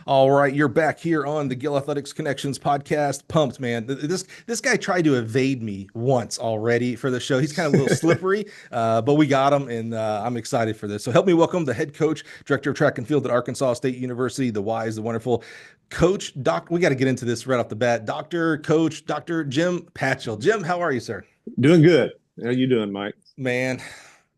All right, you're back here on the Gill Athletics Connections podcast. Pumped, man. This guy tried to evade me once already for the show. He's kind of a little slippery, but we got him, and I'm excited for this. So help me welcome the head coach, director of track and field at Arkansas State University, the wise, the wonderful coach, doc. We got to get into this right off the bat. Dr. Jim Patchell. Jim, how are you, sir? Doing good. How you doing, Mike? Man,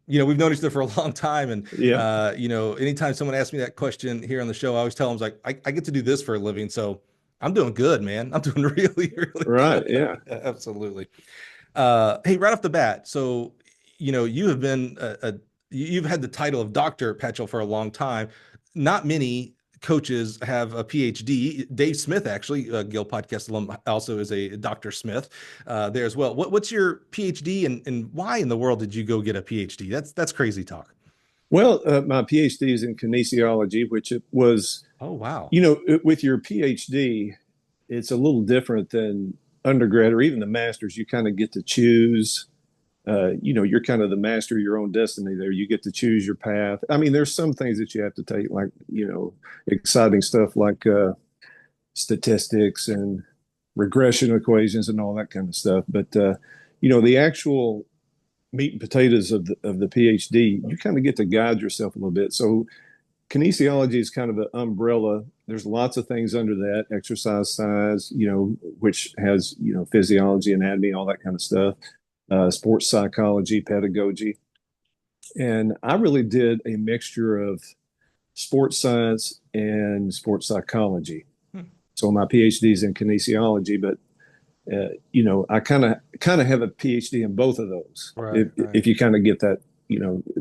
we've known each other for a long time. And, Yeah. anytime someone asks me that question here on the show, I always tell them, like, I get to do this for a living. So I'm doing good, man. I'm doing really, really Right. good. Yeah. Absolutely. Hey, right off the bat. So, you have been, you've had the title of Dr. Patchell for a long time. Not many coaches have a PhD. Dave Smith, actually, Gill podcast alum, also is a Dr. Smith there as well. What's your PhD, and why in the world did you go get a PhD? That's crazy talk. Well, my PhD is in kinesiology, which it was, Oh, wow. with your PhD, it's a little different than undergrad or even the master's. You kind of get to choose. You're kind of the master of your own destiny there. You get to choose your path. I mean, there's some things that you have to take, like, exciting stuff like statistics and regression equations and all that kind of stuff. But, the actual meat and potatoes of the PhD, you kind of get to guide yourself a little bit. So kinesiology is kind of an umbrella. There's lots of things under that, exercise science, which has, physiology, anatomy, all that kind of stuff, sports psychology, pedagogy. And I really did a mixture of sports science and sports psychology. Hmm. So my PhD is in kinesiology, but I kind of have a PhD in both of those. Right, right. If you kind of get that,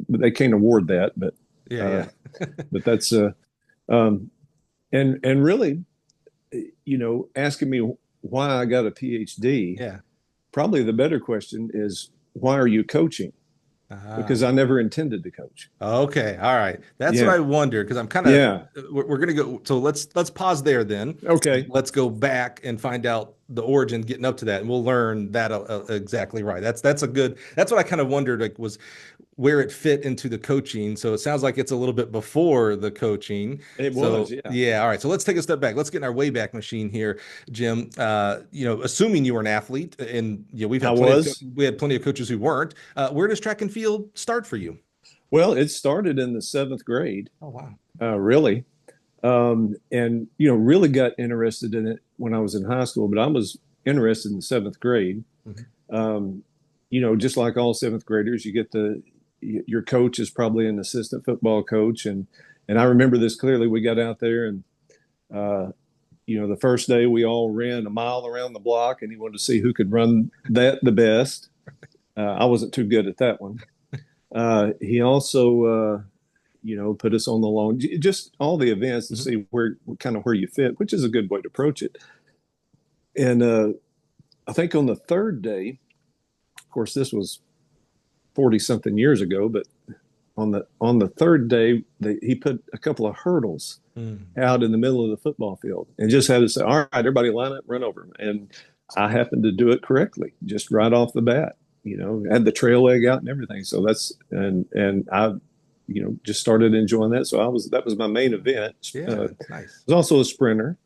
they can't award that, but Yeah, yeah. but that's and really, asking me why I got a PhD. Yeah. Probably the better question is, why are you coaching? Ah. Because I never intended to coach. Okay. All right. That's what Yeah. I wondered, because I'm kind of Yeah. we're gonna go. So let's pause there then. Okay. Let's go back and find out the origin getting up to that, and we'll learn that exactly right. That's a good. That's what I kind of wondered, like, was where it fit into the coaching. So it sounds like it's a little bit before the coaching. It was. So Yeah. yeah. All right. So let's take a step back. Let's get in our way back machine here, Jim. Assuming you were an athlete, and we've I had was. we had plenty of coaches who weren't. Where does track and field start for you? Well, it started in the seventh grade, Oh, wow. really. And really got interested in it when I was in high school, but I was interested in the seventh grade. Mhm. Just like all seventh graders, your coach is probably an assistant football coach, and I remember this clearly. We got out there, and the first day we all ran a mile around the block, and he wanted to see who could run that the best. I wasn't too good at that one. He also put us on the lawn, just all the events to Mhm. see where you fit, which is a good way to approach it. And I think on the third day, of course, this was 40 something years ago, but on the third day, he put a couple of hurdles Mm. out in the middle of the football field and just had to say, "All right, everybody line up, run over them." And I happened to do it correctly, just right off the bat. Had the trail leg out and everything. So and I just started enjoying that. So that was my main event. Yeah, I nice. was also a sprinter.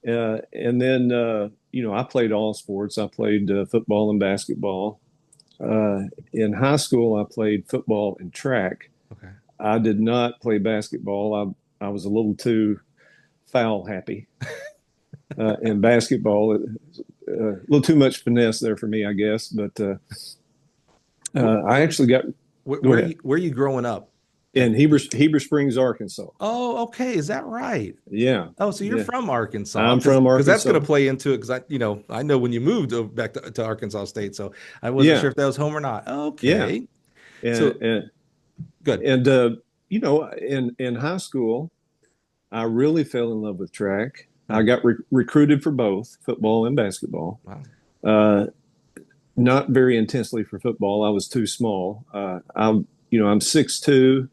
And then, I played all sports. I played football and basketball. In high school, I played football and track. Okay. I did not play basketball. I was a little too foul happy in basketball. A little too much finesse there for me, I guess. But Where, I actually got, go ahead, where are you growing up? in Heber Springs, Arkansas. Oh, okay. Is that right? Yeah. Oh, so you're Yeah. from Arkansas, I'm because from that's going Arkansas. to play into it, because I know when you moved back to Arkansas State, so I wasn't sure Yeah. if that was home or not. Yeah. Okay. And, So and, good. and in high school, I really fell in love with track. I Hmm. got recruited for both football and basketball. Wow. Uh, Not very intensely for football. I was too small. I'm 6'2".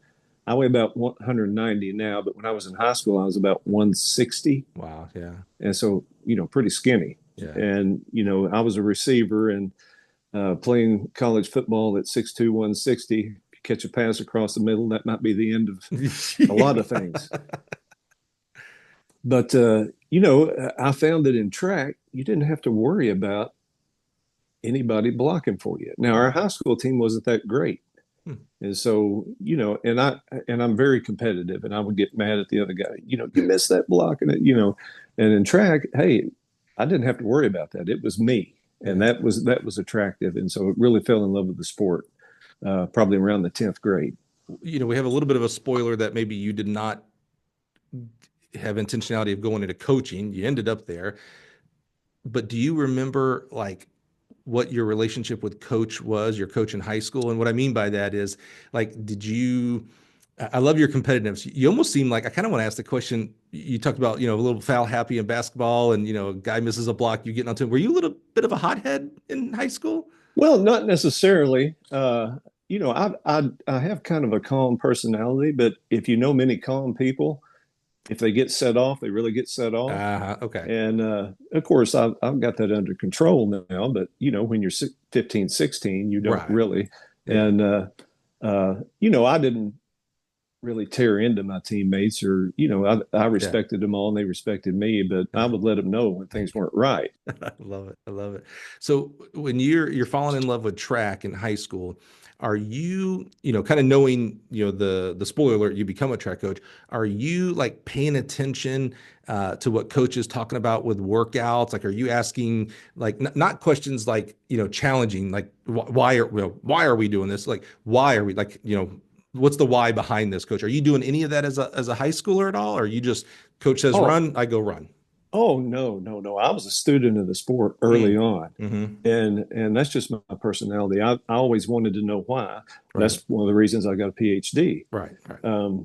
I weigh about 190 now, but when I was in high school, I was about 160. Wow. Yeah. And so, pretty skinny. Yeah. And, I was a receiver and playing college football at 6'2", 160. If you catch a pass across the middle, that might be the end of a lot of things. But I found that in track, you didn't have to worry about anybody blocking for you. Now, our high school team wasn't that great. Hmm. And so, I'm very competitive, and I would get mad at the other guy. You missed that block, and in track, hey, I didn't have to worry about that. It was me, and Yeah. that was attractive, and so it really fell in love with the sport, probably around the 10th grade. We have a little bit of a spoiler that maybe you did not have intentionality of going into coaching. You ended up there. But do you remember like what your relationship with coach was, your coach in high school? And what I mean by that is like, did you, I love your competitiveness. You almost seem like, I kind of want to ask the question, you talked about, a little foul happy in basketball and, a guy misses a block, you getting onto him. Were you a little bit of a hothead in high school? Well, not necessarily. I have kind of a calm personality, but if you know many calm people, if they get set off, they really get set off. Okay. And of course, I've got that under control now. But when you're 15, 16, you don't Right. really. Yeah. And I didn't really tear into my teammates, or I Yeah. respected them all, and they respected me. But I Yeah. would let them know when things weren't right. I love it. I love it. So when you're falling in love with track in high school, are you, kind of knowing, the spoiler alert, you become a track coach. Are you like paying attention to what coach is talking about with workouts? Like, are you asking like not questions like, challenging, like why are we doing this? Like, why are we like, what's the why behind this, coach? Are you doing any of that as a high schooler at all? Or are you just coach says Oh, run, I go run? Oh no, no, no. I was a student of the sport early Mm. on. Hmm. And that's just my personality. I always wanted to know why. Right. That's one of the reasons I got a PhD. Right. Right.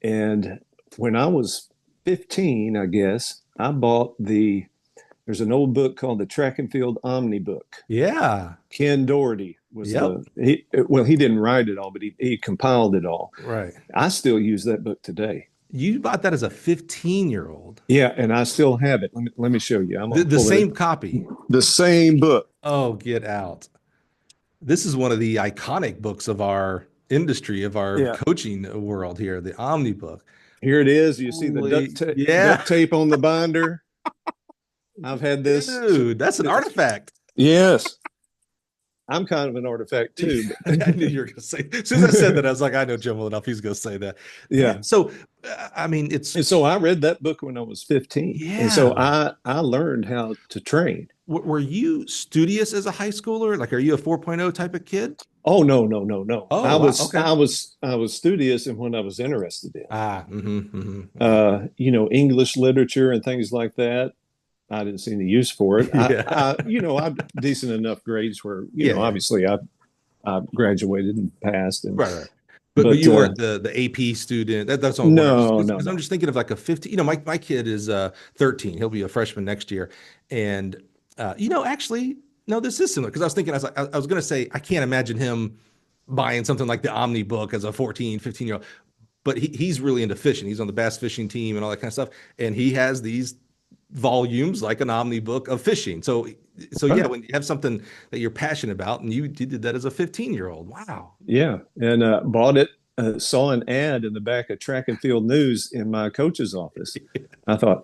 And when I was 15, I guess, there's an old book called the Track and Field Omnibook. Yeah. Ken Doherty was Yep. he didn't write it all, but he compiled it all. Right. I still use that book today. You bought that as a 15-year-old. Yeah, and I still have it. Let me show you. I'm The, gonna the pull it. same copy. The same book. Oh, get out. This is one of the iconic books of our industry, of our Yeah. coaching world here, the Omnibook. Here it is. You see the Holy, yeah, duct tape on the binder. I've had this. dude, that's an artifact. Yes, I'm kind of an artifact too. I knew you were going to say. As soon as I said that, I was like, I know Jim well enough. He's going to say that. Yeah. Man, so, I mean, it's And so I read that book when I was 15, and so yeah. I learned how to train. Were you studious as a high schooler? Like, are you a 4.0 type of kid? Oh no, no, no, no. Oh, I wow. was Okay. I was I was studious in what I was interested in. Mm-hmm. English literature and things like that. I didn't see any use for it. Yeah. I'm decent enough grades where, Yeah, yeah. obviously I graduated and passed, Right, right. But but you weren't the AP student. That's all I'm wondering. no, no, Because I'm no. just thinking of like a 15. My kid is 13. He'll be a freshman next year. And actually, no, this is similar. Because I was thinking, I was gonna say, I can't imagine him buying something like the Omni book as a 14, 15-year-old. But he's really into fishing. He's on the bass fishing team and all that kind of stuff. And he has these volumes like an Omni book of fishing. So yeah, Right. when you have something that you're passionate about and you did that as a 15-year-old. Wow. Yeah. And bought it, saw an ad in the back of Track and Field News in my coach's office. I thought,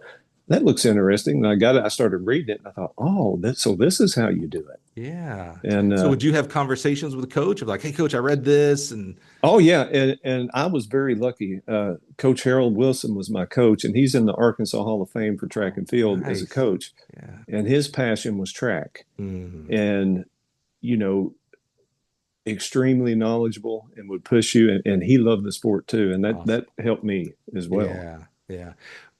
that looks interesting. And I got it. I started reading it. And I thought, oh, so this is how you do it. Yeah. And So would you have conversations with the coach of like, hey, coach, I read this and oh yeah, and I was very lucky. Coach Harold Wilson was my coach, and he's in the Arkansas Hall of Fame for track and field as a nice. coach. Yeah. And his passion was track, Mhm. and you know, extremely knowledgeable and would push you. And he loved the sport too, and that Awesome. helped me as well. Yeah. Yeah.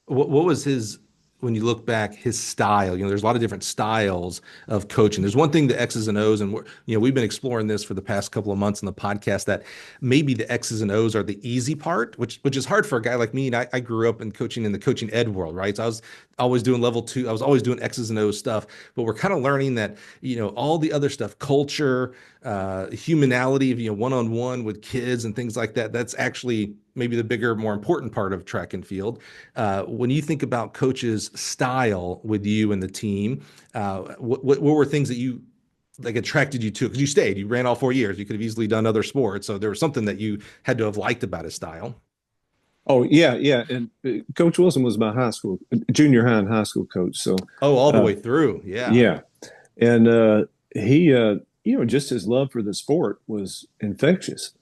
What was his, when you look back, his style? There's a lot of different styles of coaching. There's one thing, the X's and O's, and we've been exploring this for the past couple of months in the podcast, that maybe the X's and O's are the easy part, which is hard for a guy like me. And I grew up in coaching, in the coaching ed world, right? So I was always doing level two. I was always doing X's and O's stuff, but we're kind of learning that, all the other stuff, culture, humanality of, one-on-one with kids and things like that. That's actually maybe the bigger, more important part of track and field. When you think about coaches' style with you and the team, what were things that you like attracted you to? Because you stayed, you ran all 4 years. You could have easily done other sports, so there was something that you had to have liked about his style. Oh yeah, yeah. And Coach Wilson was my high school, junior high and high school coach. So Oh, all the uh, way through. Yeah. yeah, and he, just his love for the sport was infectious,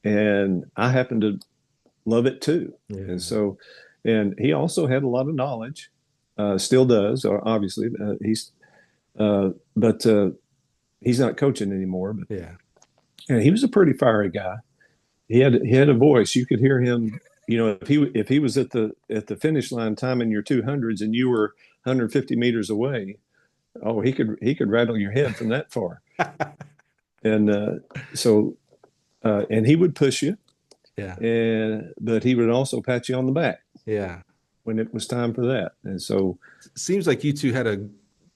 and I happened to love it too. And Yeah. so, and he also had a lot of knowledge, still does, obviously. But he's not coaching anymore. But Yeah. yeah, he was a pretty fiery guy. He had a voice. You could hear him. If he was at the finish line timing your 200s and you were 150 meters away, oh, he could rattle your head from that far. And so and he would push you, Yeah. and but he would also pat you on the back Yeah. when it was time for that. And so Seems like you two had a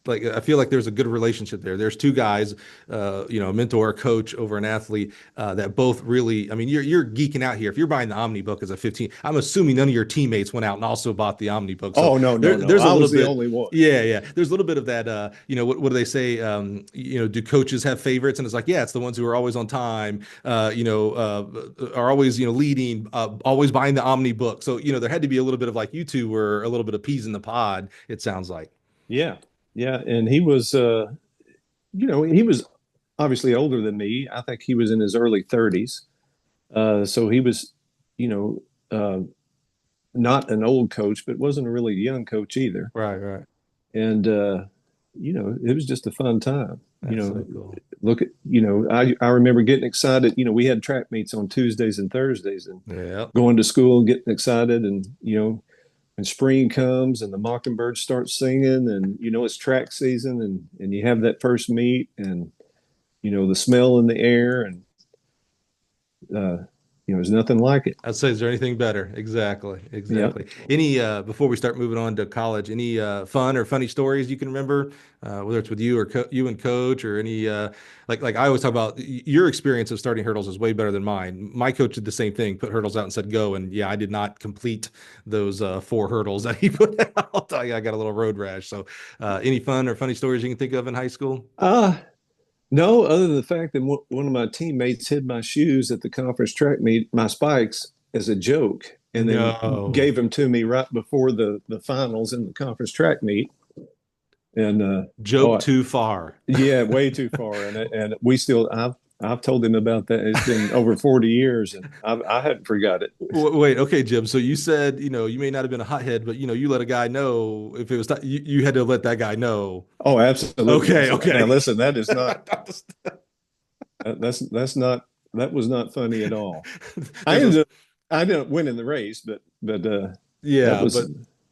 like I feel like there's a good relationship there. There's two guys, a mentor, a coach over an athlete that both really. I mean, you're geeking out here. If you're buying the Omnibook as a 15, I'm assuming none of your teammates went out and also bought the Omnibook. So oh, no, no, no, there's a I little was the bit. only one. Yeah, yeah. There's a little bit of that. What do they say? Do coaches have favorites? And it's like, yeah, it's the ones who are always on time. Are always leading, always buying the Omnibook. So there had to be a little bit of like you two were a little bit of peas in the pod. It sounds like. Yeah, yeah. And he was obviously older than me. I think he was in his early 30s. So he was, you know, uh, not an old coach, but wasn't a really young coach either. Right, right. And it was just a fun time. That's so cool. Look at, I remember getting excited. We had track meets on Tuesdays and Thursdays, and Yeah. going to school and getting excited. And when spring comes and the mockingbirds start singing, and it's track season, and you have that first meet, and the smell in the air, and there's nothing like it. I'd say, is there anything better? Exactly, Yeah. exactly. Any before we start moving on to college, any fun or funny stories you can remember, whether it's with you or you and coach, or any like I always talk about your experience of starting hurdles is way better than mine. My coach did the same thing, put hurdles out and said go, and yeah, I did not complete those 4 hurdles that he put out. I got a little road rash. So, any fun or funny stories you can think of in high school? Uh, no, other than the fact that one of my teammates hid my shoes at the conference track meet, my spikes, as a joke, and then No, gave them to me right before the finals in the conference track meet. And joke too far. yeah, way too far. And we still, I've told him about that. It's been over 40 years, and I hadn't forgot it. Wait, okay, Jim. So you said, you may not have been a hothead, but you let a guy know if it was you had to let that guy know. Oh, absolutely. Okay, Now okay. listen, that is not that's not that was not funny at all. I There's a ended up I didn't win in the race, but that yeah, was but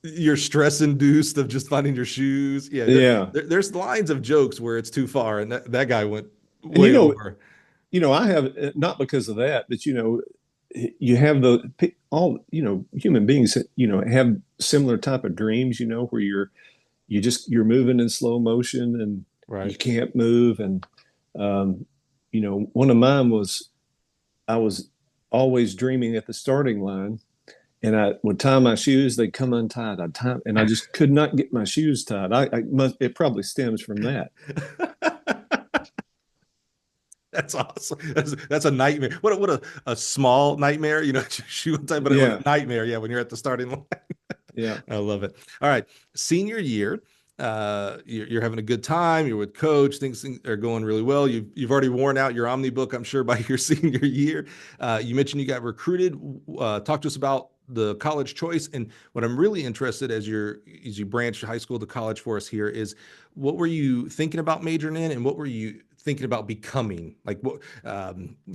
you're stress induced of just finding your shoes. Yeah, yeah. there's lines of jokes where it's too far, and that guy went And way over. I have, not because of that, but you have all human beings have similar type of dreams, where you're moving in slow motion, and you Right. can't move. And one of mine was, I was always dreaming at the starting line, and I would tie my shoes. They'd come untied. I'd tie, and I just could not get my shoes tied. It probably stems from that. That's awesome. That's a nightmare. What a small nightmare, shoe type, but what a Yeah, nightmare. Yeah, when you're at the starting line. yeah. I love it. All right, senior year, you're having a good time. You're with coach. Things are going really well. You've already worn out your Omnibook, I'm sure, by your senior year. You mentioned you got recruited. Talk to us about the college choice, and what I'm really interested as you branch high school to college for us here is what were you thinking about majoring in, and what were you thinking about becoming? Like what you're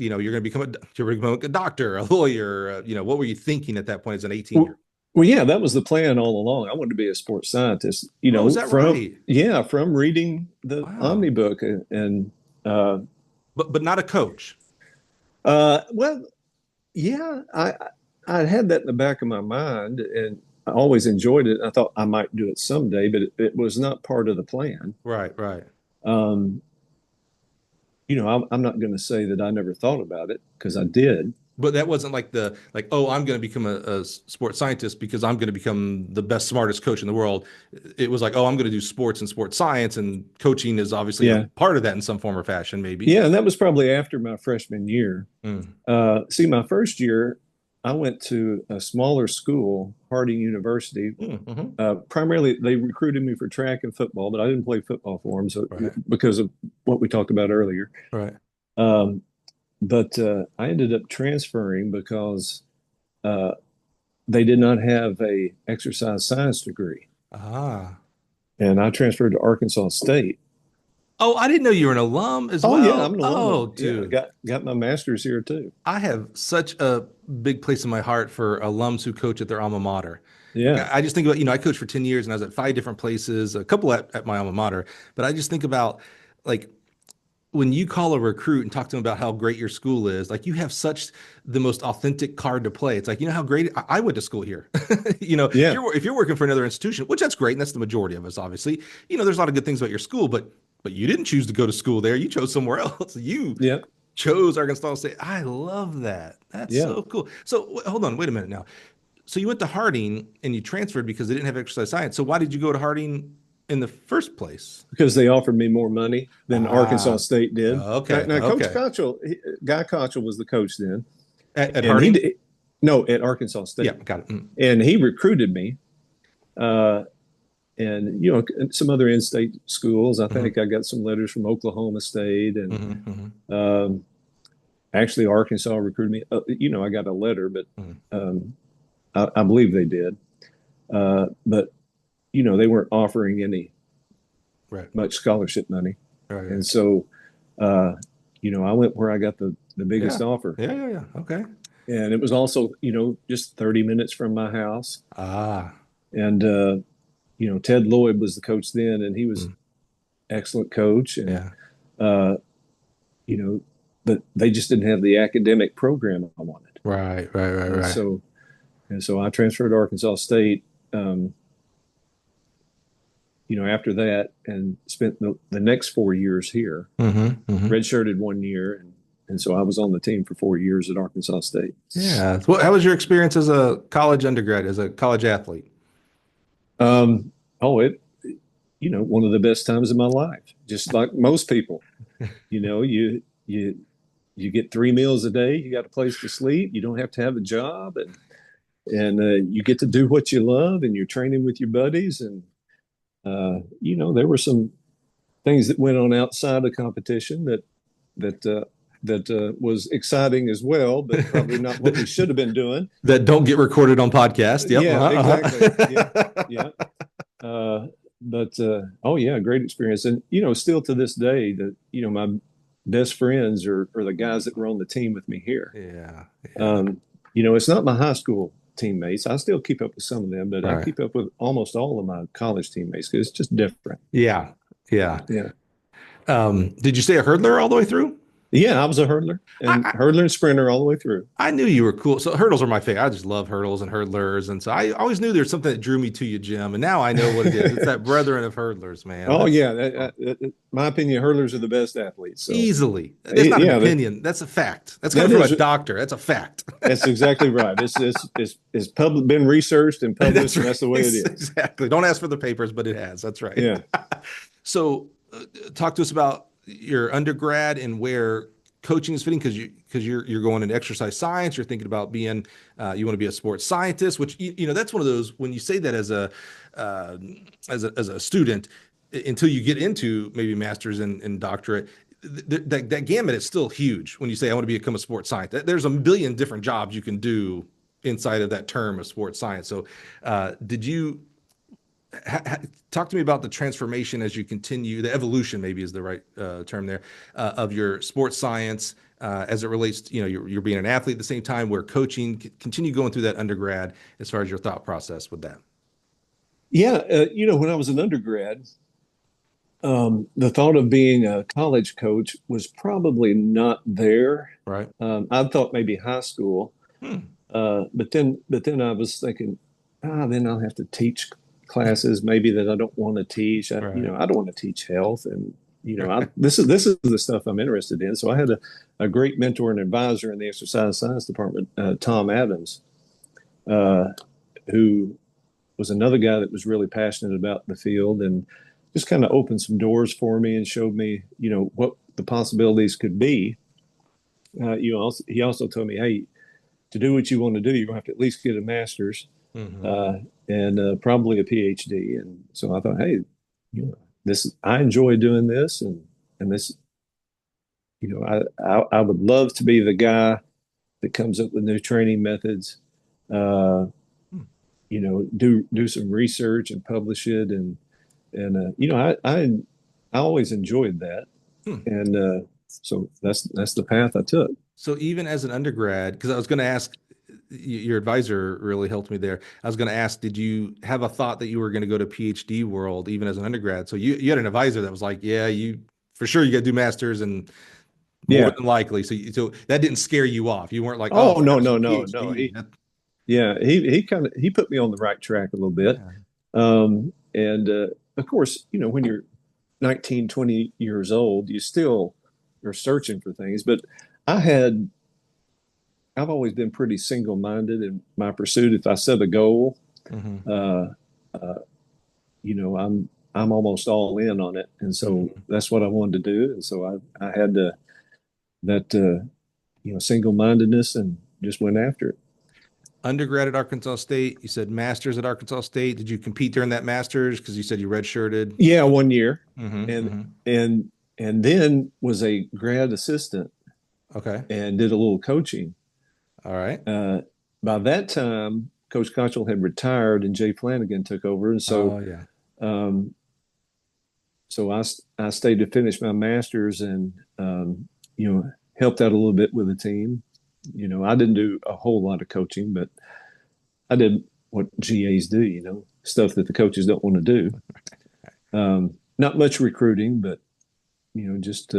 going to become a doctor, a lawyer. What were you thinking at that point as an 18 year? Well, well, yeah, that was the plan all along. I wanted to be a sports scientist, Oh, is that right? from reading the Wow. Omnibook. And But not a coach. well, yeah, I had that in the back of my mind, and I always enjoyed it. I thought I might do it someday, but it was not part of the plan. Right, right. Um, I'm not going to say that I never thought about it, because I did. But that wasn't oh, I'm going to become a sports scientist because I'm going to become the best, smartest coach in the world. It was like, oh, I'm going to do sports and sports science, and coaching is obviously a Yeah. part of that in some form or fashion, maybe. Yeah, and that was probably after my freshman year. Mm. See, my first year, I went to a smaller school, Harding University. Mm-hmm. Primarily, they recruited me for track and football, but I didn't play football for them, so Right. because of what we talked about earlier. Right. Um, but I ended up transferring because uh, they did not have a exercise science degree, Ah. and I transferred to Arkansas State. Oh, I didn't know you were an alum as Oh yeah, I'm well. an Oh, alumni. Yeah, I dude. got my master's here too. I have such a big place in my heart for alums who coach at their alma mater. Yeah, I just think about, I coached for 10 years and I was at five different places, a couple at my alma mater, but I just think about like when you call a recruit and talk to them about how great your school is, like you have such the most authentic card to play. It's like, how great I went to school here. yeah, If you're working for another institution, which that's great, and that's the majority of us, obviously, there's a lot of good things about your school, but you didn't choose to go to school there. You chose somewhere else. You yeah, chose Arkansas State. I love that. That's yeah. so cool. So hold on, wait a minute now. So you went to Harding and you transferred because they didn't have exercise science. So why did you go to Harding in the first place? Because they offered me more money than Arkansas Ah, State did. okay, Now Coach okay. Cottrell, Guy Cottrell was the coach then, At and Harding? no, at Arkansas Yeah, State, got it. Mm. and he recruited me, uh, and some other in-state schools. I Hmm. think I got some letters from Oklahoma State, and Hmm. Hmm. um, actually Arkansas recruited me. I got a letter, but Hmm. um, I believe they did, but they weren't offering any Right, much scholarship money. right, And right. so, I went where I got the Yeah, biggest offer. yeah, yeah, yeah. Okay. And it was also, just 30 minutes from my house. Ah, And, Ted Lloyd was the coach then, and he was mm, excellent coach. And, yeah. uh, you know, but they just didn't have the academic program I wanted. Right, right, right, And right. so, and so I transferred to Arkansas State, um, after that and spent the next 4 years here, Hmm. Hmm. redshirted 1 year. And so I was on the team for 4 years at Arkansas State. Yeah. Well, how was your experience as a college undergrad, as a college athlete? Um, oh, one of the best times of my life, just like most people. You get 3 meals a day, you got a place to sleep, you don't have to have a job, and you get to do what you love, and you're training with your buddies. And there were some things that went on outside of competition that was exciting as well, but probably not what we should have been doing. That don't get recorded on podcast. Yep. Yeah, exactly. Yeah, Uh-huh. yeah. Uh, but oh yeah, great experience. And still to this day, my best friends are the guys that were on the team with me here. Yeah. Yeah. Um, it's not my high school teammates. I still keep up with some of them, but I Right. keep up with almost all of my college teammates because it's just different. Yeah. Yeah. Yeah. Did you stay a hurdler all the way through? Yeah, I was a I, hurdler and sprinter all the way through. I knew you were cool. So hurdles are my favorite. I just love hurdles and hurdlers. And so I always knew there's something that drew me to you, Jim. And now I know what it is. It's that brethren of hurdlers, man. Oh That's yeah, my opinion, hurdlers are the best athletes. So easily. That's not an yeah, opinion. That's a fact. That's coming that from a is doctor. That's a fact. that's exactly right. It's been researched and That's published, and right. that's the way it is. Exactly. Don't ask for the papers, but it has. That's right. Yeah. So talk to us about your undergrad and where coaching is fitting because you're going into exercise science. You're thinking about being you want to be a sports scientist, which that's one of those when you say that uh, as a student until you get into maybe master's and doctorate. That gamut is still huge when you say I want to become a sports scientist. There's a billion different jobs you can do inside of that term of sports science. So, did you talk to me about the transformation as you continue, the evolution maybe is the right term there, of your sports science as it relates to, you're being an athlete at the same time where coaching, continue going through that undergrad as far as your thought process with that. Yeah, when I was an undergrad, the thought of being a college coach was probably not there. Right. I thought maybe high school, Hmm. but then I was thinking, then I'll have to teach classes maybe that I don't want to teach. Right. I don't want to teach health, and this is the stuff I'm interested in. So I had a great mentor and advisor in the exercise science department, Tom Adams, uh, who was another guy that was really passionate about the field and just kind of opened some doors for me and showed me, what the possibilities could be. He also told me, hey, to do what you want to do, you're going to have to at least get a master's Hmm. uh, and probably a PhD. And so I thought, hey, this I enjoy doing this, and this, I would love to be the guy that comes up with new training methods. Uh, do some research and publish it, and I always enjoyed that, Hmm. and so that's the path I took. So even as an undergrad, because I was going to ask, your advisor really helped me there. I was going to ask, did you have a thought that you were going to go to PhD world even as an undergrad? So you had an advisor that was like, yeah, you for sure you got to do masters and more Yeah. than likely. So that didn't scare you off. You weren't like, oh, Oh, I got no, to no, do no, no. PhD. Yeah, he put me on the right track a little bit. Yeah. And of course, when you're 19, 20 years old, you still are searching for things. But I had I've always been pretty single-minded in my pursuit. If I set a goal, Hmm. uh, uh, I'm almost all in on it, and so Hmm. that's what I wanted to do. And so I had that single-mindedness and just went after it. Undergrad at Arkansas State. You said masters at Arkansas State. Did you compete during that masters? Because you said you redshirted. Yeah, 1 year, Hmm. and Hmm. and and then was a grad assistant Okay. and did a little coaching. All right. Uh, by that time, Coach Cottrell had retired and Jay Flanagan took over, and so Oh yeah. um, I stayed to finish my master's and helped out a little bit with the team. I didn't do a whole lot of coaching, but I did what GAs do. Stuff that the coaches don't want to do. Not much recruiting, but just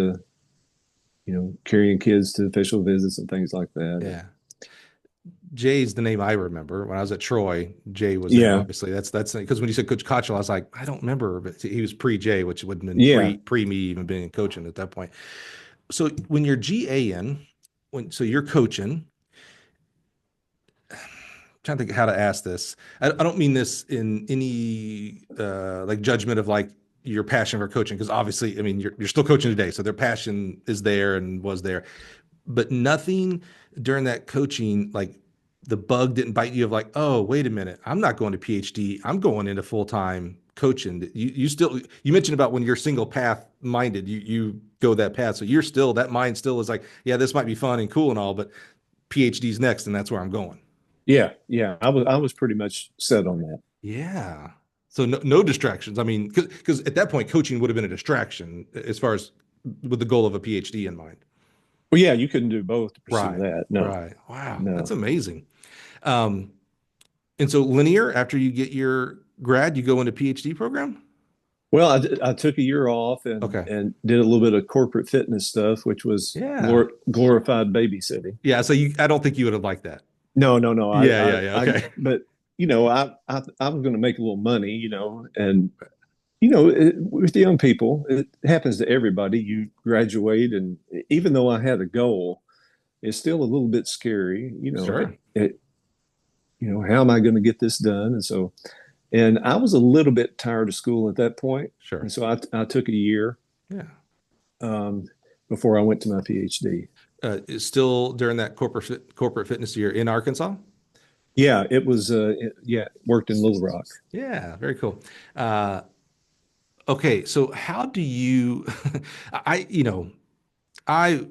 carrying kids to official visits and things like that. Yeah. Jay's the name I remember when I was at Troy. Jay was there, Yeah, obviously. That's because when you said Coach Cottrell, I was like, I don't remember, but he was pre Jay, which would have been yeah. pre me even being coaching at that point. So when you're GA in, so you're coaching, trying to think how to ask this. I don't mean this in any like judgment of like your passion for coaching, because obviously, I mean, you're still coaching today, so their passion is there and was there, but nothing during that coaching, like the bug didn't bite you of like, oh, wait a minute, I'm not going to PhD, I'm going into full time coaching. You still you mentioned about when you're single path minded, you go that path, so you're still that mind still is like, yeah, this might be fun and cool and all, but PhD's next, and that's where I'm going. Yeah. I was pretty much set on that. Yeah. So no distractions. I mean, because at that point, coaching would have been a distraction as far as with the goal of a PhD in mind. Well, yeah, you couldn't do both to pursue Right. that. No, Right. Wow. That's no. amazing. Um, and so linear, after you get your grad, you go into PhD program? Well, I took a year off and Okay. and did a little bit of corporate fitness stuff, which was Yeah. glorified babysitting. Yeah. So I don't think you would have liked that. No, no, no. Yeah. Yeah. Yeah. Okay. But I was going to make a little money, and with the young people, it happens to everybody. You graduate, and even though I had a goal, it's still a little bit scary. Sure. How am I going to get this done? And I was a little bit tired of school at that point, and Sure. so I took a year Yeah. um, before I went to my PhD. It's still during that corporate fitness year in Arkansas? Yeah, it was. Yeah, worked in Little Rock. Yeah. Very cool. Uh, okay. So how do you, I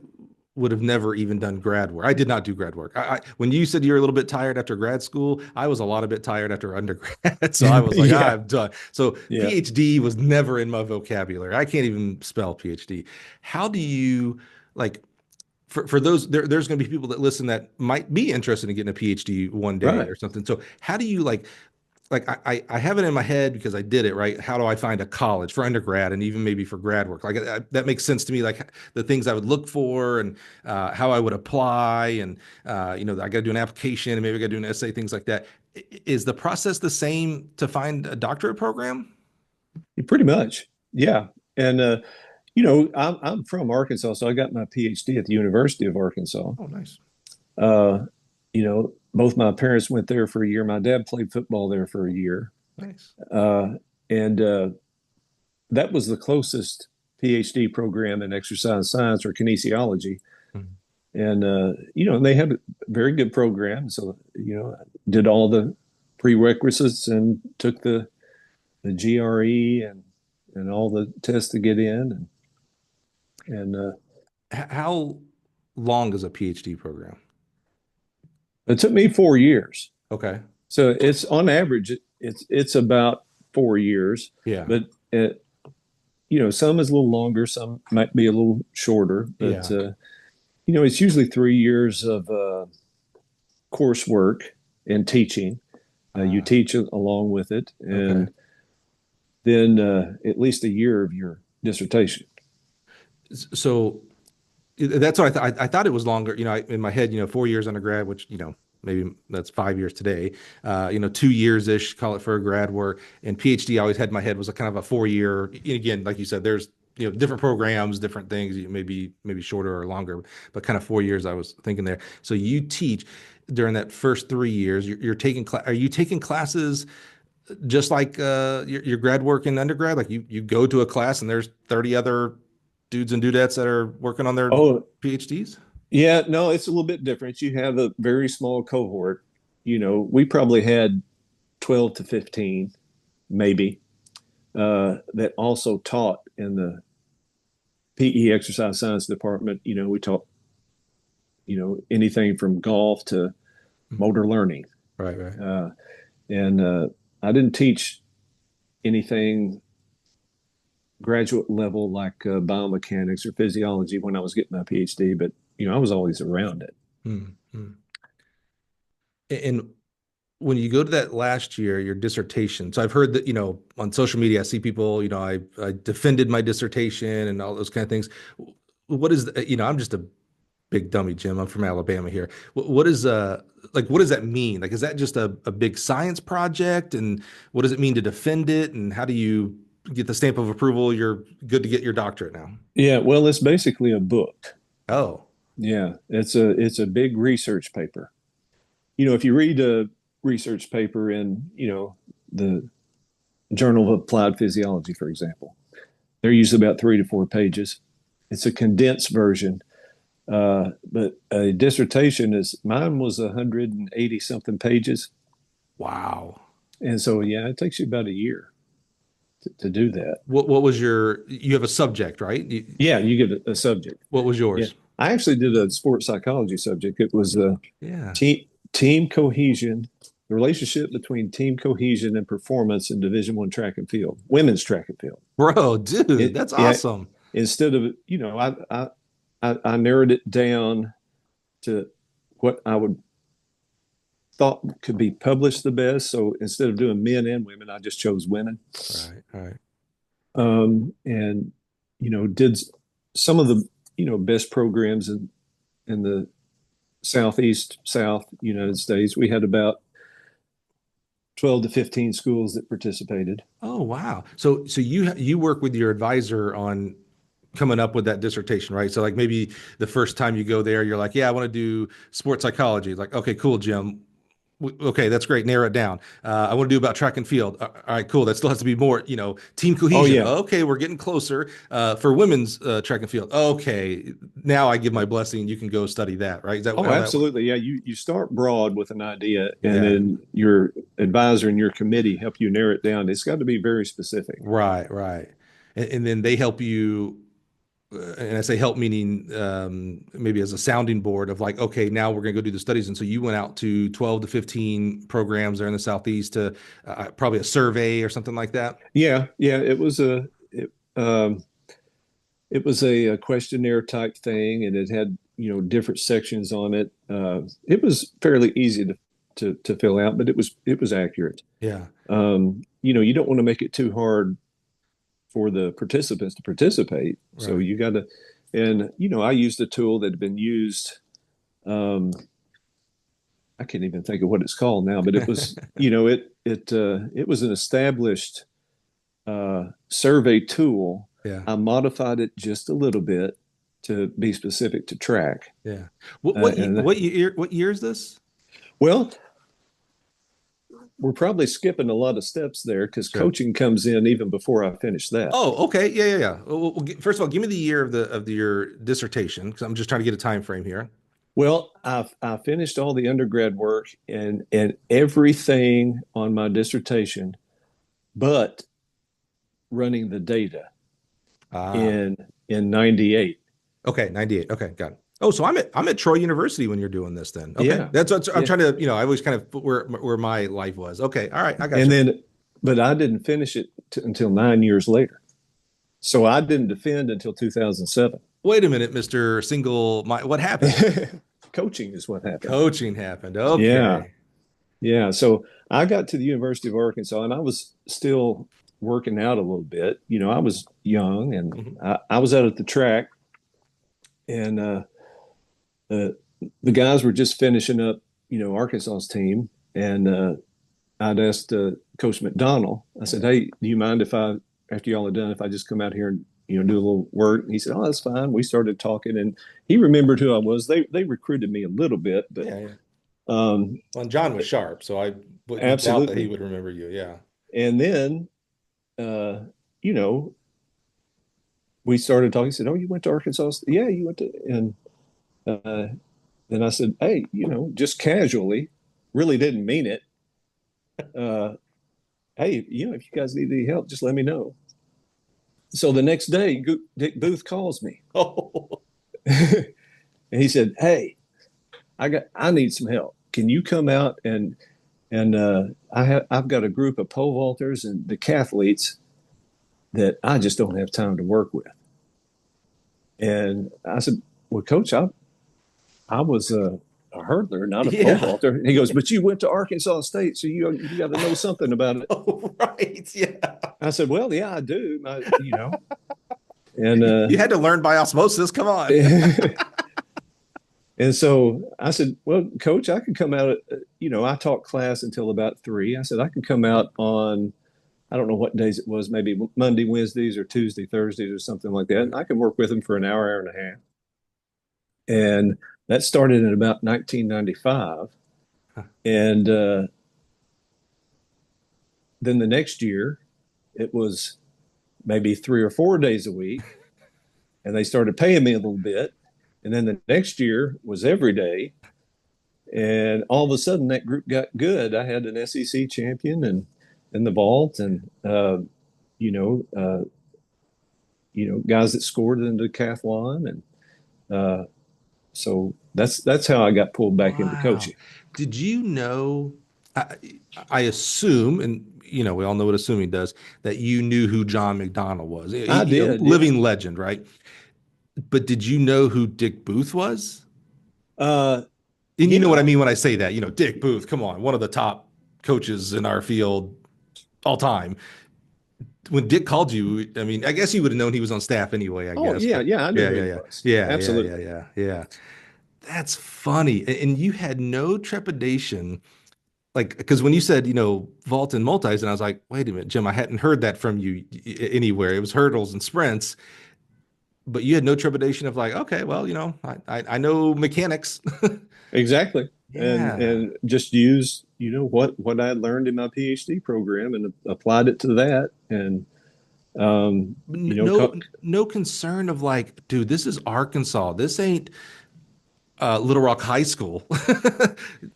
would have never even done grad work. I did not do grad work. When you said you were a little bit tired after grad school, I was a lot of bit tired after undergrad. So I was like, Yeah, I'm done. So yeah. PhD was never in my vocabulary. I can't even spell PhD. How do you like for those there's going to be people that listen that might be interested in getting a PhD one day Right. or something. So how do you like I have it in my head because I did it right. How do I find a college for undergrad and even maybe for grad work? Like that makes sense to me. Like the things I would look for and how I would apply, and I got to do an application and maybe I got to do an essay, things like that. Is the process the same to find a doctorate program? Pretty much. Yeah. And I'm from Arkansas, so I got my PhD at the University of Arkansas. Oh, nice. Uh, both my parents went there for a year. My dad played football there for a year. Nice. And that was the closest PhD program in exercise science or kinesiology and they had a very good program. So did all the prerequisites and took the GRE and all the tests to get in, and How long is a PhD program? it took me 4 years. Okay. So it's on average, it's about 4 years, Yeah. but some is a little longer, some might be a little shorter, but Yeah. it's usually 3 years of coursework and teaching. You Uh, teach along with it, okay. and then at least a year of your dissertation. So that's what I thought it was longer. In my head, 4 years undergrad, which, maybe that's 5 years today. 2 years ish, call it for a grad work. And PhD, I always had in my head was a kind of a 4 year. Again, like you said, there's different programs, different things, maybe shorter or longer, but kind of 4 years I was thinking there. So you teach during that first 3 years. You're taking are you taking classes just like your grad work in undergrad? Like you go to a class and there's 30 other dudes and dudettes that are working on their Oh, PhDs? yeah, no, it's a little bit different. You have a very small cohort. We probably had 12 to 15, maybe, that also taught in the PE exercise science department. We taught, anything from golf to motor learning. Right, right. And I didn't teach anything graduate level like biomechanics or physiology when I was getting my PhD, but, I was always around it. Hmm. And when you go to that last year, your dissertation. So I've heard that, on social media, I see people, I defended my dissertation and all those kind of things. What is, I'm just a big dummy, Jim. I'm from Alabama here. What is, what does that mean? Like, is that just a big science project? And what does it mean to defend it? And how do you get the stamp of approval? You're good to get your doctorate now. Yeah, well, it's basically a book. Oh, Yeah, it's a big research paper. If you read a research paper in, the Journal of Applied Physiology, for example, they're usually about 3 to 4 pages. It's a condensed version. But a dissertation mine was 180 something pages. wow. And so, yeah, it takes you about a year to do that. What was you have a subject, right? Yeah, you get a subject. What was Yeah. yours? I actually did a sports psychology subject. It was Yeah. team cohesion, the relationship between team cohesion and performance in Division I track and field, women's track and field. Bro, dude, that's Yeah, awesome. instead of, I narrowed it down to what I would thought could be published the best. So instead of doing men and women, I just chose women. Right, right. And did some of the best programs in the South United States. We had about 12 to 15 schools that participated. Oh, wow. So you work with your advisor on coming up with that dissertation, right? So like maybe the first time you go there, you're like, yeah, I want to do sports psychology. Like, okay, cool, Jim. Okay, that's great. Narrow it down. I want to do about track and field. All right, cool. That still has to be more, team Oh cohesion. yeah. Okay, we're getting closer. For women's track and field. Okay, now I give my blessing. You can go study that, right? Is that Oh, how that? absolutely. Yeah. You start broad with an idea, and Yeah. then your advisor and your committee help you narrow it down. It's got to be very specific. Right, right. And then they help you, and I say help meaning maybe as a sounding board of like, okay, now we're going to go do the studies. And so you went out to 12 to 15 programs there in the Southeast to probably a survey or something like that. Yeah. Yeah. It was a questionnaire type thing, and it had different sections on it. It was fairly easy to fill out, but it was accurate. Yeah. You don't want to make it too hard for the participants to participate. So Right. you got to, and I used a tool that had been used. I can't even think of what it's called now, but it was it was an established survey tool. Yeah. I modified it just a little bit to be specific to track. Yeah. What year is this? Well, we're probably skipping a lot of steps there because Sure. coaching comes in even before I finish that. Oh, okay. Yeah, yeah, yeah. First of all, give me the year of your dissertation because I'm just trying to get a time frame here. Well, I finished all the undergrad work and everything on my dissertation, but running the data Ah, in '98. okay, 98. Okay, got it. Oh, so I'm at Troy University when you're doing this then. Okay. Yeah, That's what I'm yeah. trying to, I always kind of put where my life was. Okay. All right, I got And you. then, but I didn't finish it until 9 years later. So I didn't defend until 2007. Wait a minute, Mr. What happened? Coaching is what happened. Coaching happened. Yeah, Okay. yeah. So I got to the University of Arkansas, and I was still working out a little bit. I was young, and Mhm. I was out at the track, and uh, the guys were just finishing up, Arkansas's team, and I'd asked Coach McDonald. I said, "Hey, do you mind if after y'all are done, if I just come out here and do a little work?" And he said, "Oh, that's fine." We started talking, and he remembered who I was. They recruited me a little bit, but Yeah, yeah. um, Well, and John was sharp, so I wouldn't doubt that he absolutely. would remember you. Yeah. And then, uh, you know, we started talking. He said, "Oh, you went to Arkansas?" Yeah, you went to, and uh, then I said, "Hey, just casually, really didn't mean it. Uh, hey, if you guys need any help, just let me know." So the next day, Dick Booth calls me, Oh, and he said, "Hey, I need some help. Can you come out and I've got a group of pole vaulters and decathletes that I just don't have time to work with." And I said, "Well, Coach, I was a hurdler, not a pole yeah. vaulter." And he goes, "But you went to Arkansas State, so you got to know something about it." Oh, right. Yeah. I said, "Well, yeah, I do. And You had to learn by osmosis. Come on. and so I said, "Well, Coach, I can come out at, I taught class until about 3. I said, I can come out on, I don't know what days it was, maybe Monday, Wednesdays, or Tuesday, Thursdays, or something like that. And I can work with them for an hour, hour and a half." And that started in about 1995. And then the next year, it was maybe 3 or 4 days a week. And they started paying me a little bit. And then the next year was every day. And all of a sudden, that group got good. I had an SEC champion and in the vault, and you know, uh, guys that scored in the decathlon, and uh, so that's how I got pulled back into Wow. coaching. Did you know? I, I assume, and we all know what assuming does, that you knew who John McDonald was, I a did, yeah. living legend, right? But did you know who Dick Booth was? Uh, And you know what I yeah, mean when I say that, Dick Booth, come on, one of the top coaches in our field all time. When Dick called you, I mean, I guess you would have known he was on staff anyway, I oh guess, yeah, but yeah. I knew yeah, who yeah, he yeah, was. yeah, yeah, yeah, Absolutely. yeah, yeah. That's funny. And you had no trepidation, like, because when you said, vault and multis, and I was like, wait a minute, Jim, I hadn't heard that from you anywhere. It was hurdles and sprints, but you had no trepidation of like, okay, well, I know mechanics. Exactly. Yeah. And just use, what I learned in my PhD program and applied it to that. And you know, No, no concern of like, dude, this is Arkansas. This ain't Little Rock High School.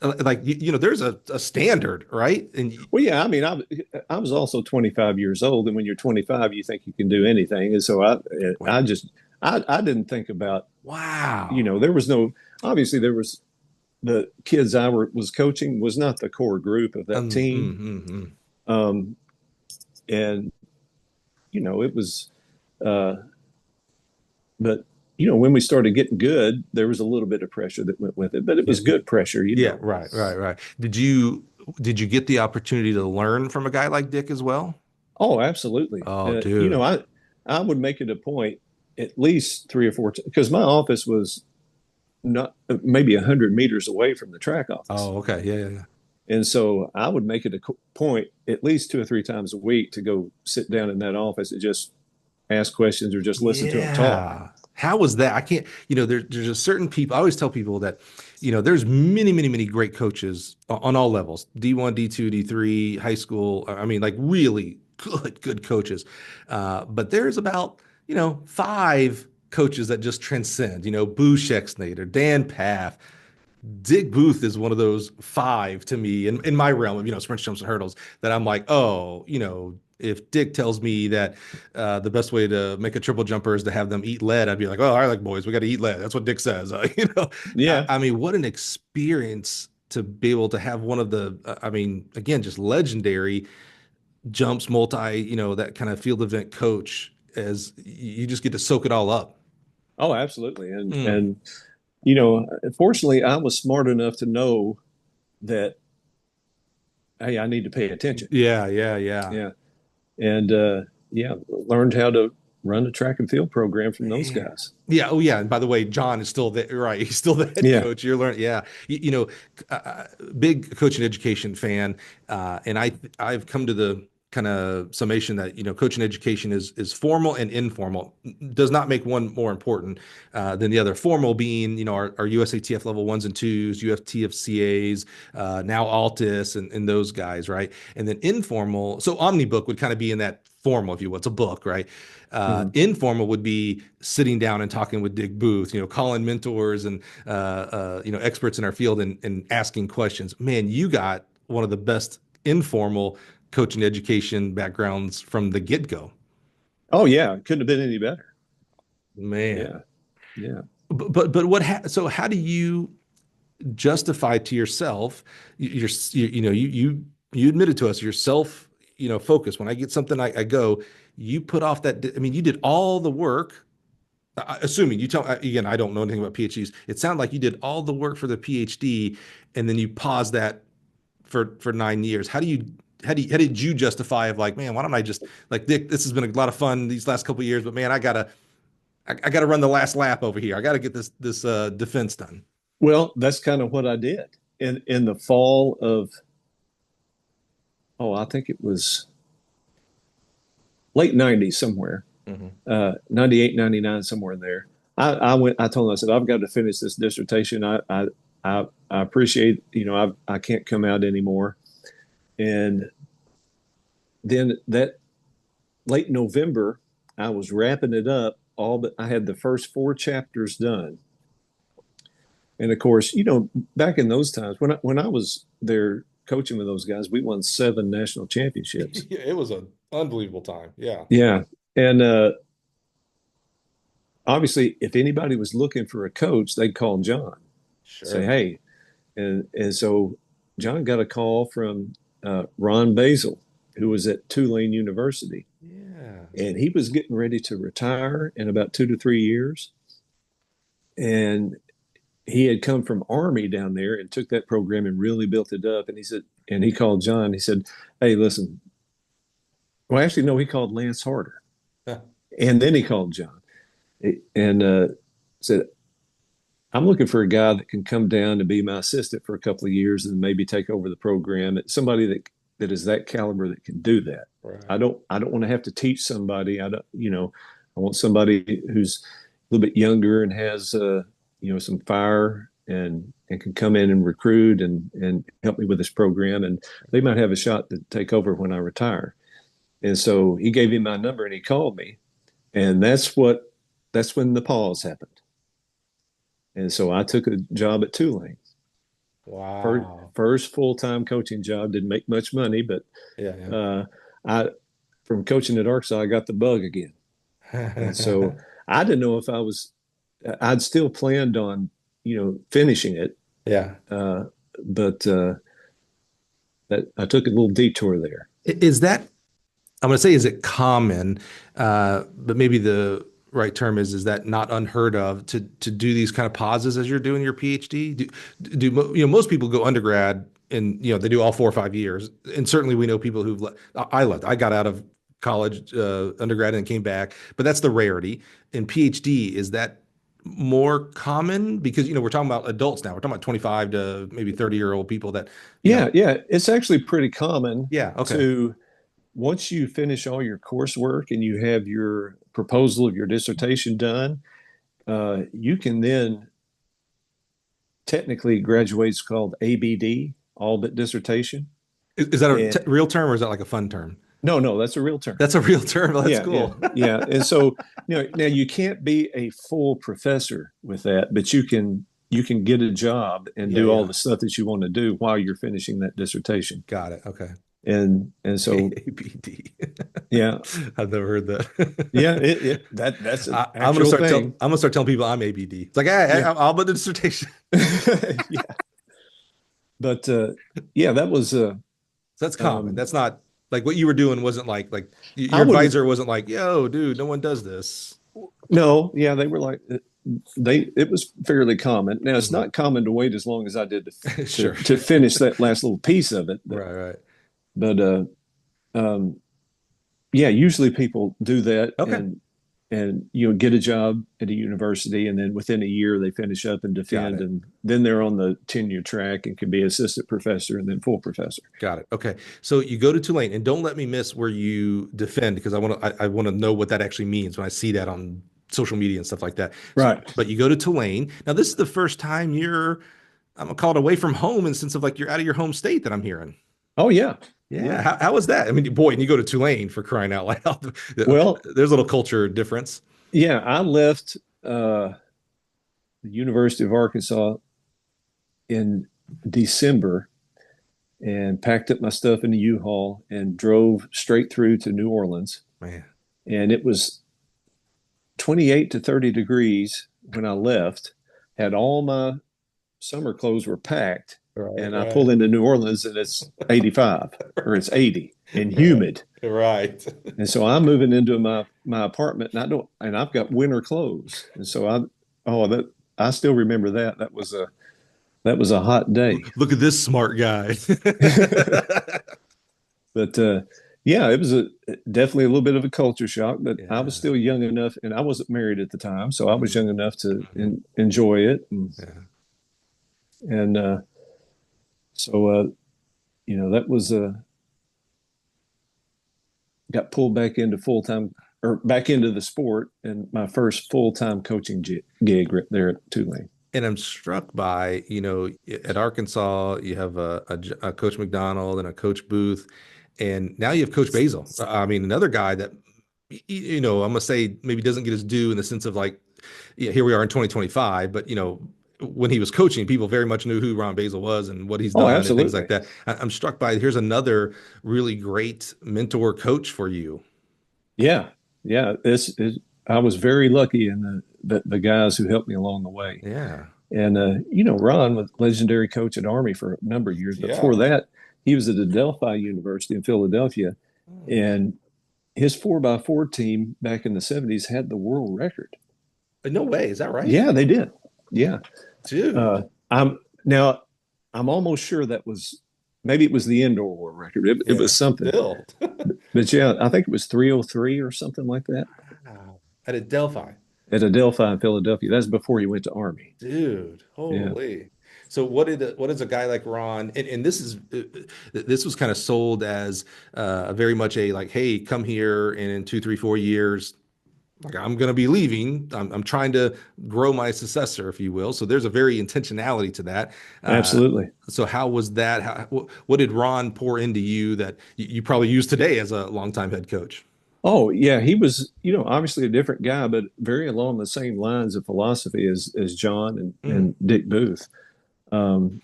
Like, there's a standard, right? And well, yeah, I mean, I was also 25 years old, and when you're 25, you think you can do anything. And so I just I didn't think about, wow. there was no, obviously there was, the kids was coaching was not the core group of that team. Mm. Um, and it was, uh, but when we started getting good, there was a little bit of pressure that went with it, but it Yeah. was good pressure. Yeah, right, right, right. Did you get the opportunity to learn from a guy like Dick as well? Oh, absolutely. Oh, dude. I would make it a point at least 3 or 4 because my office was not maybe 100 meters away from the track office. Oh, okay. Yeah, yeah, yeah. And so I would make it a point at least 2 or 3 times a week to go sit down in that office and just ask questions or just listen to them talk. Yeah. How was that? I can't, there's a certain people. I always tell people that, there's many, many, many great coaches on all levels, D1, D2, D3, high school. I mean, like really good coaches. But there's about, five coaches that just transcend, Boo Schexnayder, Dan Paff, Dick Booth is one of those five to me in my realm of, sprint jumps and hurdles that I'm like, oh, if Dick tells me that the best way to make a triple jumper is to have them eat lead, I'd be like, oh, all right, like boys, we got to eat lead. That's what Dick says. Yeah. I mean, what an experience to be able to have one of the, I mean, again, just legendary jumps, that kind of field event coach as you just get to soak it all up. Oh, absolutely. And Mm. and fortunately, I was smart enough to know that, hey, I need to pay attention. Yeah, yeah, yeah. Yeah. And yeah, learned how to run a track and field program from those Man. guys. Yeah. Oh, yeah. And by the way, John is still there, right? He's still the head Yeah. coach. You're learning. Yeah. Big coaching education fan. And I've come to the kind of summation that, coaching education is formal and informal. Does not make one more important than the other. Formal being, our USATF level ones and twos, UFTFCAs, now Altus and those guys, right? And then informal. So Omnibook would kind of be in that formal, if you will. It's a book, right? Mhm. Informal would be sitting down and talking with Dick Booth, calling mentors and experts in our field and asking questions. Man, you got one of the best informal coaching education backgrounds from the get go. Oh yeah, couldn't have been any better. Man, Yeah. Yeah. but so how do you justify to yourself you admitted to us yourself focus when I get something I go you put off that I mean you did all the work assuming you tell again I don't know anything about PhDs it sounded like you did all the work for the PhD and then you paused that for 9 years how did you justify of like man why don't I just like Dick this has been a lot of fun these last couple of years but man I gotta run the last lap over here I gotta get this defense done. Well, that's kind of what I did in the fall of, I think it was late 90s somewhere, Mm-hmm. 98, 99, somewhere in there. I told him, I said, I've got to finish this dissertation. I appreciate, I can't come out anymore. And then that late November, I was wrapping it up all, but I had the first 4 chapters done. And of course, back in those times when I was there coaching with those guys, we won 7 national championships. Yeah, it was an unbelievable time. Yeah. Yeah. And obviously, if anybody was looking for a coach, they'd call John, say, Sure. hey. And so John got a call from Ron Basil, who was at Tulane University. Yeah. And he was getting ready to retire in about 2 to 3 years. And he had come from Army down there and took that program and really built it up. And he said, and he called John. He said, hey, listen. Well, actually, no, he called Lance Harder. Huh. And then he called John and said, I'm looking for a guy that can come down and be my assistant for a couple of years and maybe take over the program. Somebody that is that caliber that can do that. Right. I don't want to have to teach somebody. I want somebody who's a little bit younger and has some fire and can come in and recruit and help me with this program. And they might have a shot to take over when I retire. And so he gave me my number and he called me. And that's when the pause happened. And so I took a job at Tulane. Wow. First full-time coaching job. Didn't make much money, but Yeah. I from coaching at Arkansas, I got the bug again. And so I didn't know if I'd still planned on, finishing it. Yeah. But that I took a little detour there. Is that, I'm going to say, is it common? But maybe the right term is that not unheard of to do these kind of pauses as you're doing your PhD? Most people go undergrad and, they do all 4 or 5 years. And certainly we know people who've I got out of college, undergrad and came back, but that's the rarity. In PhD, is that more common? Because, we're talking about adults now. We're talking about 25 to maybe 30-year-old people that, Yeah. It's actually pretty common yeah. Okay. to, once you finish all your coursework and you have your proposal of your dissertation done, you can then technically graduate. It's called ABD, all but dissertation. Is that a real term or is that like a fun term? No, that's a real term. That's a real term. That's yeah, cool. Yeah. And so, now you can't be a full professor with that, but you can you can get a job and Yeah, do all yeah. the stuff that you want to do while you're finishing that dissertation. Got it. Okay. And so ABD. yeah, I've never heard that. yeah, that's an I'm gonna actual start thing. telling people I'm ABD. It's like, hey, Yeah. I'll put the dissertation. Yeah. But yeah, that was So that's common. um That's not like what you were doing wasn't like I your would advisor wasn't like, yo, dude, no one does this. no, yeah, they were like they it was fairly common. Now it's Mhm. not common to wait as long as I did Sure. to finish that last little piece of it, Right, right. but um yeah, usually people do that Okay. and you know get a job at a university and then within a year they finish up and Got defend it. and then they're on the tenure track and can be assistant professor and then full professor. Got it. Okay. So you go to Tulane and don't let me miss where you defend because I want to know what that actually means when I see that on social media and stuff like that. So, Right. but you go to Tulane. Now this is the first time I'm gonna call it away from home in the sense of like you're out of your home state that I'm hearing. Oh yeah. Yeah. Yeah. How was that? I mean, boy, and you go to Tulane for crying out loud. Well, There's a little culture difference. yeah, I left the University of Arkansas in December and packed up my stuff in the U-Haul and drove straight through to New Orleans. Man. And it was 28 to 30 degrees when I left. Had all my summer clothes were packed, Right, and I right, pull into New Orleans and it's 85 or it's 80 and right, humid. right. And so I'm moving into my apartment and I've got winter clothes. And so I still remember that. That was a hot day. Look at this smart guy. But yeah, it was definitely a little bit of a culture shock, but I was Yeah, still young enough and I wasn't married at the time, so I was mhm, young enough to mhm, enjoy it. yeah. And so you know, that was got pulled back into full time or back into the sport and my first full time coaching gig right there at Tulane. And I'm struck by, at Arkansas, you have a Coach McDonald and a Coach Booth, and now you have Coach Basil. I mean, another guy that, I'm gonna say maybe doesn't get his due in the sense of like, yeah, here we are in 2025, but when he was coaching, people very much knew who Ron Basil was and what he's Oh, done and things like absolutely. that. I'm struck by here's another really great mentor coach for you. Yeah. Yeah. This is, I was very lucky in the guys who helped me along the way. Yeah. And, you know, Ron was legendary coach at Army for a number of years. But before Yeah. that, he was at Adelphi University in Philadelphia. And his 4x4 team back in the 70s had the world record. No way. Is that right? Yeah, they did. Yeah. Dude. Now, I'm almost sure that was maybe it was the indoor world record. It Yeah. was something. Still. But yeah, I think it was 303 or something like that Wow. At Adelphi. at Adelphi in Philadelphia. That's before he went to Army. Dude, Yeah. holy. So what is a guy like Ron and this was kind of sold as very much a like, hey, come here and in 2, 3, 4 years, like I'm gonna be leaving. I'm trying to grow my successor, if you will. So there's a very intentionality to that. Uh, Absolutely. so how was that? What did Ron pour into you that you probably use today as a longtime head coach? Oh, yeah, he was, you know, obviously a different guy, but very along the same lines of philosophy as John Mm, and Dick Booth. Um,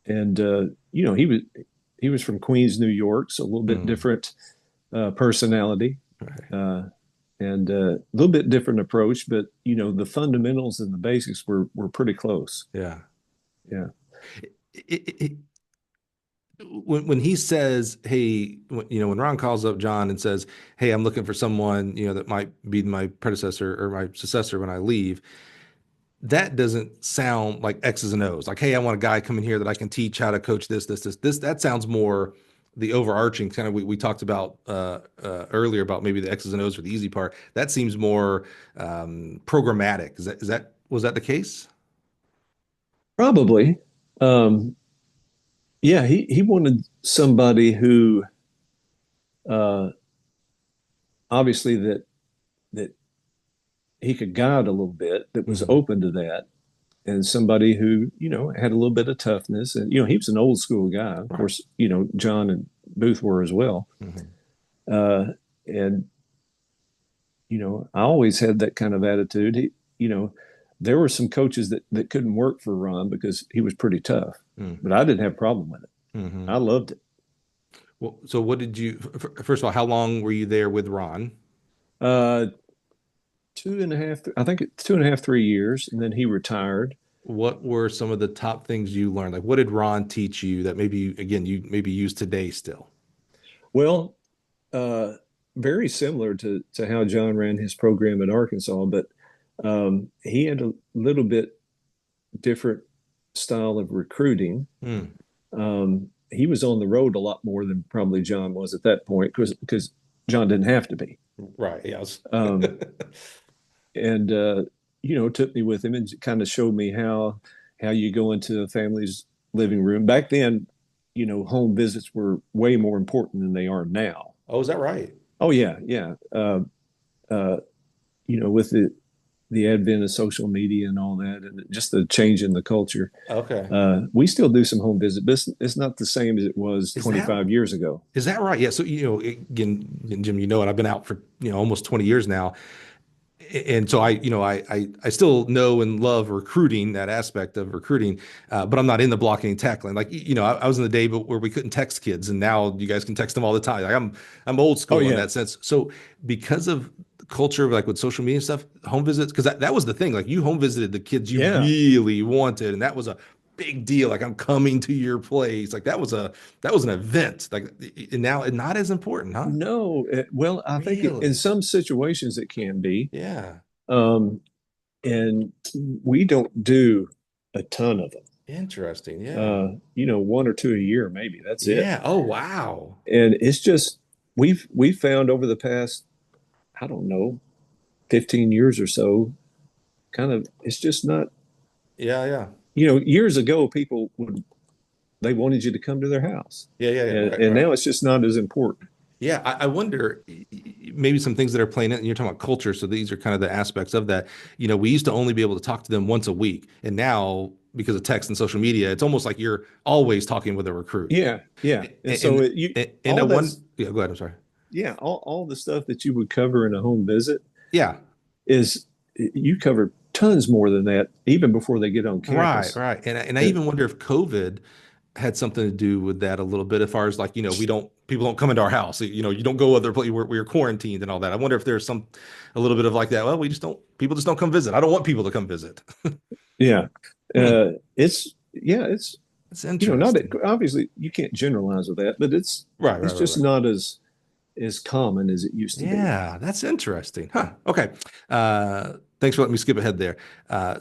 and you know, he was from Queens, New York, so a little bit mm, different personality. right. Uh, and a little bit different approach, but you know the fundamentals and the basics were pretty close. Yeah. Yeah. It, when he says, "Hey," when Ron calls up John and says, "Hey, I'm looking for someone, that might be my predecessor or my successor when I leave," that doesn't sound like X's and O's. Like, "Hey, I want a guy coming here that I can teach how to coach this, this, this, this." That sounds more the overarching kind of we talked about earlier about maybe the X's and O's for the easy part. That seems more programmatic. Is that was that the case? Probably. Um, yeah, he wanted somebody who uh, obviously that he could guide a little bit, that was Hmm. open to that, and somebody who you know had a little bit of toughness. And you know he was an old school guy. Of Right. course, you know John and Booth were as well. Hmm. Uh, and you know I always had that kind of attitude. You know there were some coaches that couldn't work for Ron because he was pretty tough, Mm. but I didn't have a problem with it. Hmm. I loved it. Well, so what did you, first of all, how long were you there with Ron? Uh, 2.5, I think 2.5, 3 years, and then he retired. What were some of the top things you learned? Like, what did Ron teach you that maybe, again, you maybe use today still? Well, uh, very similar to how John ran his program at Arkansas, but he had a little bit different style of recruiting. Mm. He was on the road a lot more than probably John was at that point because John didn't have to be. Right. Yes. Um, and took me with him and kind of showed me how you go into a family's living room. Back then, home visits were way more important than they are now. Oh, is that right? Oh yeah, yeah. Uh, with the advent of social media and all that, and just the change in the culture, Okay. we still do some home visit, but it's not the same as it was Is that 25 years ago. is that right? Yeah. So, again, Jim, I've been out for, almost 20 years now. And so I still know and love recruiting, that aspect of recruiting, but I'm not in the blocking and tackling. Like, I was in the day where we couldn't text kids, and now you guys can text them all the time. Like, I'm old Oh school in yeah, that sense. So because of the culture, like with social media and stuff, home visits, because that was the thing. Like, you home visited the kids you yeah. really wanted, and that was a big deal. Like, I'm coming to your place. Like, that was an event. Like, and now not as important, huh? No, well, I think in Really? some situations it can be, Yeah. um, and we don't do a ton of them. Interesting. Yeah. 1 or 2 a year, maybe. That's it. Yeah. Oh, wow. And it's just we've found over the past, I don't know, 15 years or so, kind of it's just not. Yeah. Yeah. Years ago, people would they wanted you to come to their house, Yeah. Yeah. Yeah. Right. and Right. now it's just not as important. Yeah. I wonder, maybe some things that are playing in, and you're talking about culture. So these are kind of the aspects of that. We used to only be able to talk to them once a week. And now, because of text and social media, it's almost like you're always talking with a recruit. Yeah, yeah. And so And, you I all one, that's yeah, go ahead. I'm sorry. yeah, all the stuff that you would cover in a home visit Yeah. is you cover tons more than that even before they get on Right. campus. Right. And I And even wonder if COVID had something to do with that a little bit, as far as like, people don't come into our house. You don't go other places. We're quarantined and all that. I wonder if there's a little bit of like that. Well, people just don't come visit. I don't want people to come visit. yeah, Hmm. it's That's not interesting. obviously you can't generalize with that, but it's Right, right, it's right, just right. not as common as it used to be. Yeah, that's interesting. Huh. Okay. Thanks for letting me skip ahead there.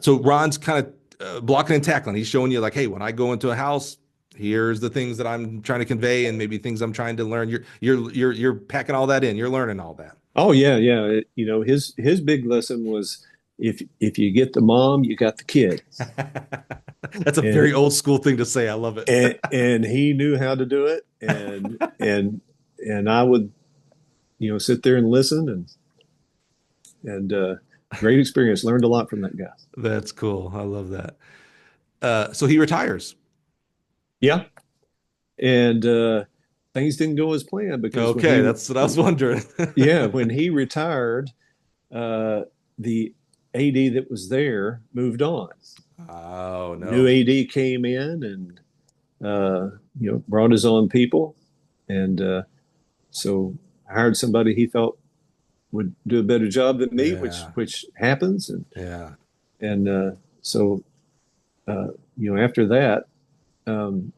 So Ron's kind of blocking and tackling. He's showing you like, hey, when I go into a house, here's the things that I'm trying to convey, and maybe things I'm trying to learn. You're packing all that in. You're learning all that. Oh yeah, yeah. His big lesson was if you get the mom, you got the kid, That's a and very old school thing to say. I love it. and he knew how to do it, and I would sit there and listen and great experience. Learned a lot from that guy. That's cool. I love that. So he retires. Yeah, and things didn't go as planned because Okay, that's what I was wondering. when he retired, uh, the AD that was there moved on. Oh New no. AD came in and brought his own people, and so hired somebody he thought would do a better job than me, which Yeah. which happens, Yeah. and so after that, um,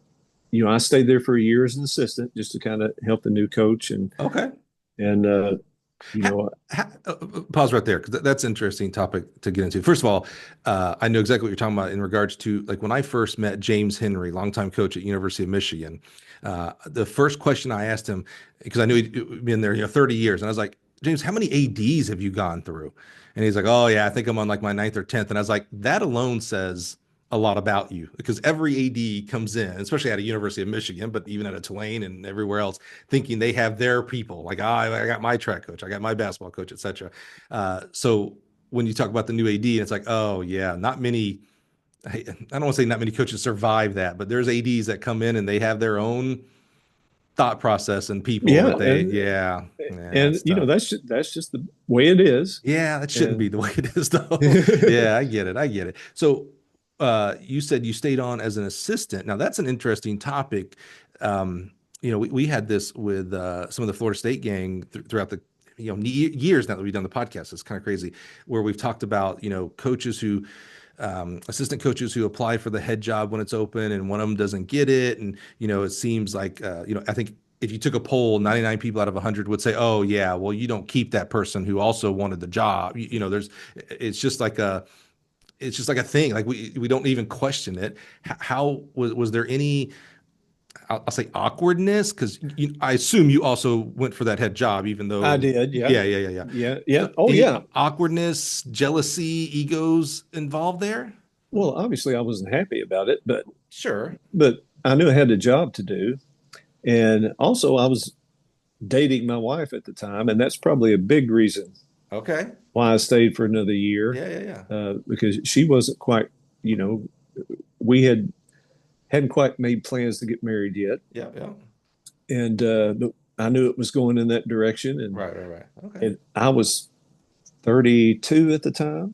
I stayed there for a year as an assistant just to kind of help the new coach Okay. and you Ha, know pause right there, because that's an interesting topic to get into. First of all, I know exactly what you're talking about in regards to like when I first met James Henry, longtime coach at University of Michigan. The first question I asked him, because I knew he'd been there, 30 years, and I was like, James, how many ADs have you gone through? And he's like, oh yeah, I think I'm on like my ninth or tenth. And I was like, that alone says a lot about you, because every AD comes in, especially at a University of Michigan, but even at a Tulane and everywhere else, thinking they have their people. Like, I got my track coach, I got my basketball coach, etc. So when you talk about the new AD, it's like, oh yeah, not many. I don't want to say not many coaches survive that, but there's ADs that come in and they have their own thought process and people Yeah, that they, yeah, yeah, and that's tough. that's just the way it is. Yeah, that shouldn't be And the way it is though. Yeah, I get it. I get it. So, you said you stayed on as an assistant. Now that's an interesting topic. We had this with some of the Florida State gang throughout the years now that we've done the podcast. It's kind of crazy where we've talked about coaches who assistant coaches who apply for the head job when it's open and one of them doesn't get it. And, it seems like, I think if you took a poll, 99 people out of 100 would say, oh yeah, well, you don't keep that person who also wanted the job. It's just like a thing. Like we don't even question it. How was there any, I'll say awkwardness? Cause I assume you also went for that head job, even I though, did. Yeah. yeah. Yeah. So Oh, any yeah. awkwardness, jealousy, egos involved there? Well, obviously, I wasn't happy about it, Sure. but I knew I had a job to do, and also I was dating my wife at the time, and that's probably a big reason Okay. why I stayed for another year, Yeah. because she wasn't quite, you know, we hadn't quite made plans to get married yet, Yeah. and but I knew it was going in that direction, Right. Okay. and I was 32 at the time,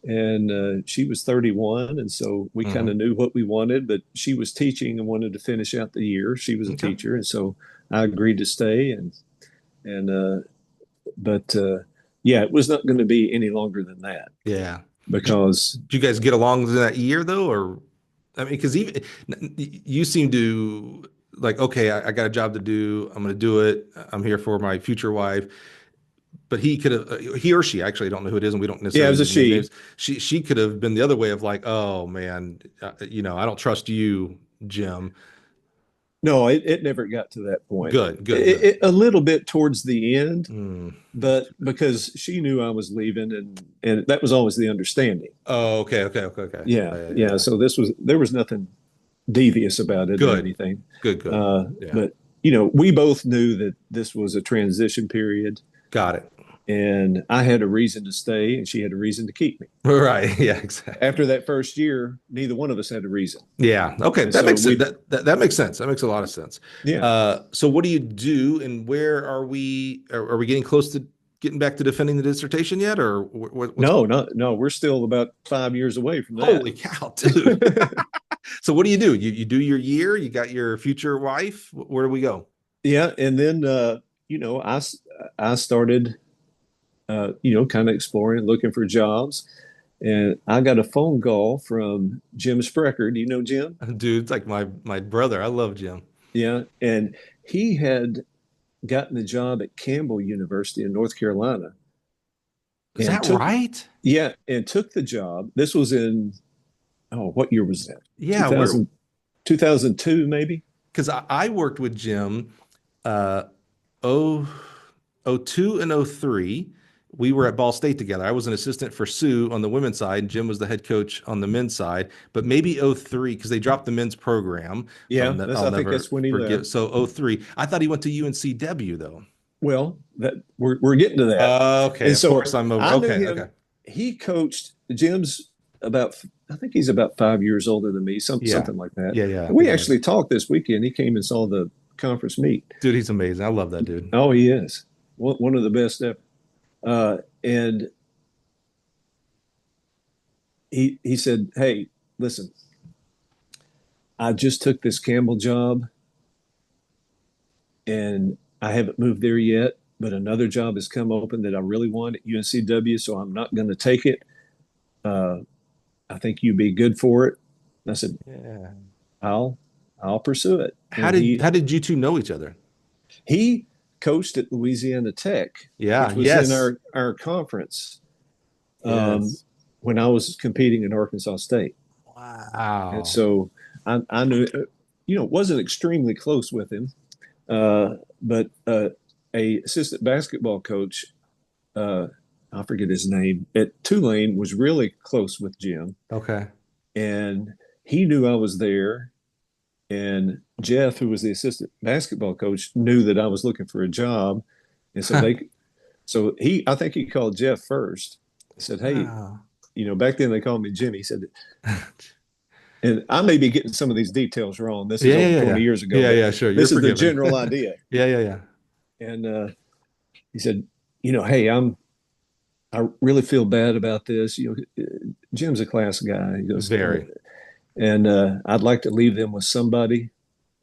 and she was 31, and so we kind Hmm. of knew what we wanted. But she was teaching and wanted to finish out the year. She was a Okay. teacher, and so I agreed to stay, and but yeah, it was not going to be any longer than that Yeah. because Do you guys get along in that year though, or I mean, because even you seem to like, okay, I got a job to do. I'm going to do it. I'm here for my future wife. But he could have, he or she, actually, I don't know who it is, and we don't yeah, it necessarily was a need to name she. names. She could have been the other way of like, oh man, I don't trust you, Jim. No, it never got to that point. Good. A little bit towards the end, Mm. but because she knew I was leaving, and that was always the understanding. Oh, okay. Yeah. So there was nothing devious about it or Good, anything. good. Yeah, But we both knew that this was a transition period, got it. and I had a reason to stay, and she had a reason to keep me. Right. Yeah, exactly. After that first year, neither one of us had a reason, Yeah. Okay. and That so makes sense. we, That makes sense. That makes a lot of sense. yeah, So what do you do, and where are we? Are we getting close to getting back to defending the dissertation yet, or what's no, going? no, we're still about 5 years away from that. Holy cow, dude! So what do? You do your year. You got your future wife. Where do we go? Yeah, and then I started kind of exploring, looking for jobs, and I got a phone call from Jim Sprecher. Do you know Jim? Dude, it's like my brother. I love Jim. Yeah, and he had gotten a job at Campbell University in North Carolina, Is and that took right? took the job. This was in, what year was that? Yeah, we're 2000, 2002 maybe. because I worked with Jim uh oh oh two and oh three. We were at Ball State together. I was an assistant for Sue on the women's side, and Jim was the head coach on the men's side. But maybe oh three because they dropped the men's program. Yeah, I'll I think never that's when he forget. left. So oh three. I thought he went to UNCW though. Well, that we're getting to that. Okay, And of so course I'm over. I knew Okay. him. He coached Jim's about, I think he's about 5 years older than me, Yeah. something like that. Yeah. I And we think actually talked this weekend. He came and saw the conference meet. dude, he's amazing. I love that dude. Oh, he is one of the best ever. And he said, "Hey, listen, I just took this Campbell job, and I haven't moved there yet, but another job has come open that I really want at UNCW, so I'm not going to take it. Uh, I think you'd be good for it." And I said, Yeah. "I'll pursue it." How And did you two know each other? he coached at Louisiana Tech, Yeah. which was in Yes. our conference, um, Yes. when I was competing in Arkansas State. And Wow. so I knew, wasn't extremely close with him, but a assistant basketball coach, uh, I forget his name, at Tulane was really close with Jim, Okay. and he knew I was there. And Jeff, who was the assistant basketball coach, knew that I was looking for a job, and I think he called Jeff first. Said, "Hey, Wow. back then they called me Jimmy." He said, and I may be getting some of these details wrong. This is Yeah, over yeah, 20 yeah, years ago, yeah, but yeah. Sure, you're this is the forgiven. general idea. Yeah, yeah, yeah. And he said, hey, I really feel bad about this. Jim's a class guy. He goes, Very. and I'd like to leave them with somebody.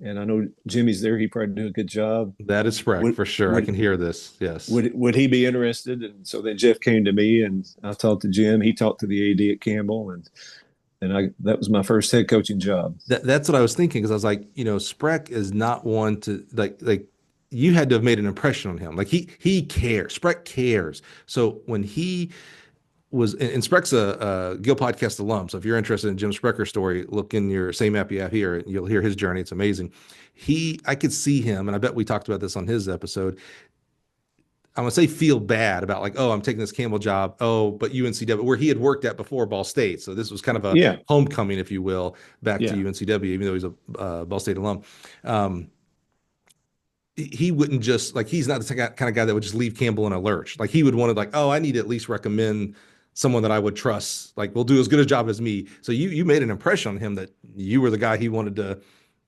And I know Jimmy's there. He probably do a good job. That is Spreck Would for sure. I would can hear this. Yes. would he be interested? And so then Jeff came to me, and I talked to Jim. He talked to the AD at Campbell, and I that was my first head coaching job. That's what I was thinking because I was like, Spreck is not one to like you had to have made an impression on him. Like he cares. Spreck cares. So when he was and Spreck's a Gill podcast alum. So if you're interested in Jim Sprecker's story, look in your same app you have here, and you'll hear his journey. It's amazing. I could see him, and I bet we talked about this on his episode. I'm gonna say feel bad about like, oh, I'm taking this Campbell job. Oh, but UNCW, where he had worked at before Ball State, so this was kind of a Yeah, homecoming, if you will, back to yeah, UNCW, even though he's a Ball State alum. Um, he wouldn't just like he's not the kind of guy that would just leave Campbell in a lurch. Like he would want to like, oh, I need to at least recommend someone that I would trust. Like will do as good a job as me. So you made an impression on him that you were the guy he wanted to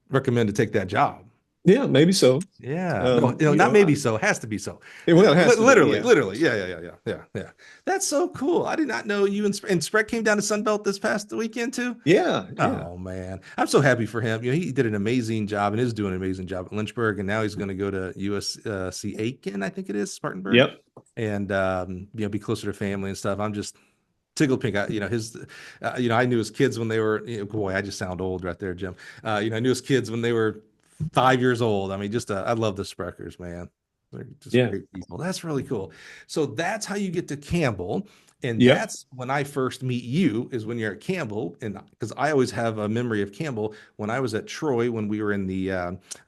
recommend to take that job. yeah. Maybe so. Yeah. No, not maybe so. It has to be so. Well, it has to be. Literally, Yeah, literally. Yeah, yeah, yeah, yeah, yeah, yeah. That's so cool. I did not know you and Spreck came down to Sunbelt this past weekend too. yeah, yeah, Oh man, I'm so happy for him. He did an amazing job and is doing an amazing job at Lynchburg, and now he's going to go to USC Aiken, I think it is Spartanburg, yep. and be closer to family and stuff. I'm just tickled pink. I knew his kids when they were. Boy, I just sound old right there, Jim. I knew his kids when they were 5 years old. I mean, I love the Spreckers, man. They're just Yeah, great people. That's really cool. So that's how you get to Campbell. And yep, that's when I first meet you is when you're at Campbell. And because I always have a memory of Campbell when I was at Troy, when we were in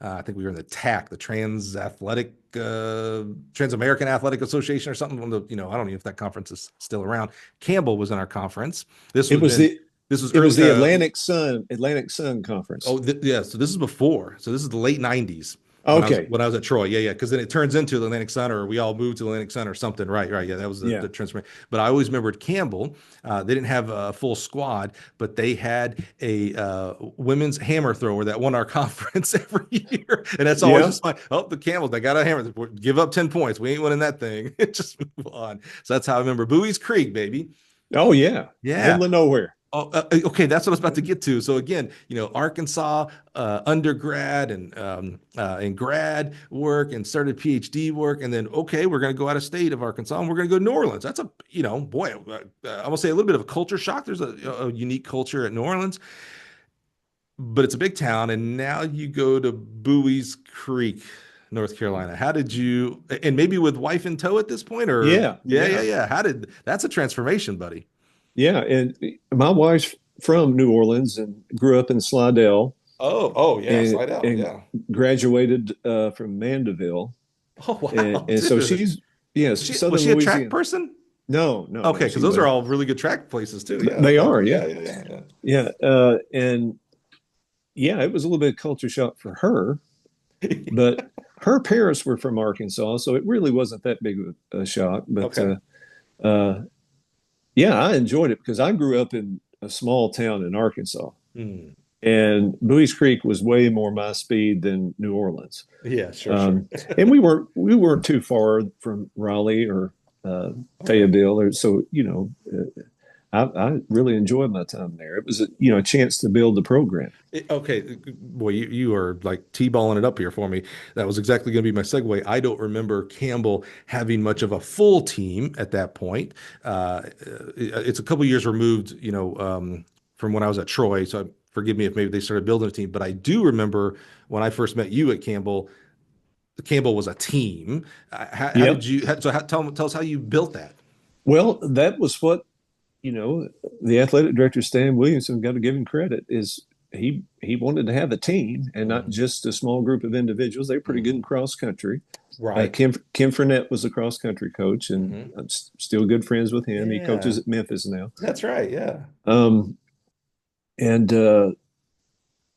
I think we were in the TAC, the Trans American Athletic Association or something. I don't know if that conference is still around. Campbell was in our conference. This it was was then, the this was it was early, the Atlantic Sun conference. oh, yeah. So this is before. So this is the late '90s when I was Okay, when I was at Troy. Yeah, yeah. Because then it turns into the Atlantic Sun, or we all moved to Atlantic Sun, or something. Right, right. Yeah, that was yeah, the transfer. But I always remembered Campbell. They didn't have a full squad, but they had a women's hammer thrower that won our conference every year, and that's always yeah. just like, oh, the Campbells, they got a hammer. Give up 10 points. We ain't winning that thing. Just move on. So that's how I remember Bowie's Creek, baby. Oh yeah, Yeah. middle of nowhere. Oh, okay, that's what I was about to get to. So again, Arkansas undergrad and grad work and started PhD work, and then okay, we're going to go out of state of Arkansas and we're going to go to New Orleans. That's boy, I will say a little bit of a culture shock. There's a unique culture at New Orleans, but it's a big town, and now you go to Bowie's Creek, North Carolina. How did you? And maybe with wife in tow at this point, or Yeah, yeah, yeah, yeah, yeah. That's a transformation, buddy. yeah. And my wife's from New Orleans and grew up in Slidell Oh, yeah, and slide out. and Yeah. graduated from Mandeville, Oh wow, and so dude. she's yes, Was Southern she a track Louisiana. person? No, no, no, Okay, because she those are wasn't. all really good track places too. Yeah. They Okay. are, Yeah, yeah, yeah, yeah, yeah, and yeah, it was a little bit of culture shock for her, yeah. but her parents were from Arkansas, so it really wasn't that big of a shock. But Okay. uh, yeah, I enjoyed it because I grew up in a small town in Arkansas, Hmm. and Bowie's Creek was way more my speed than New Orleans. Yeah, sure, sure. Um, and we weren't too far from Raleigh or Okay. Fayetteville, or so I really enjoyed my time there. It was a chance to build the program. Okay, boy, you are like T-balling it up here for me. That was exactly going to be my segue. I don't remember Campbell having much of a full team at that point. It's a couple years removed, from when I was at Troy. So forgive me if maybe they started building a team, but I do remember when I first met you at Campbell. Campbell was a team. How did Yep. you? Tell us how you built that. Well, that was what the athletic director Stan Williamson, got to give him credit, is he wanted to have a team and not Mhm. just a small group of individuals. They were pretty good in Mhm. cross country. Right. Kim Fournette was the cross country coach, and Hmm. I'm still good friends with him. He Yeah, coaches at Memphis now. that's right. Yeah. Um, and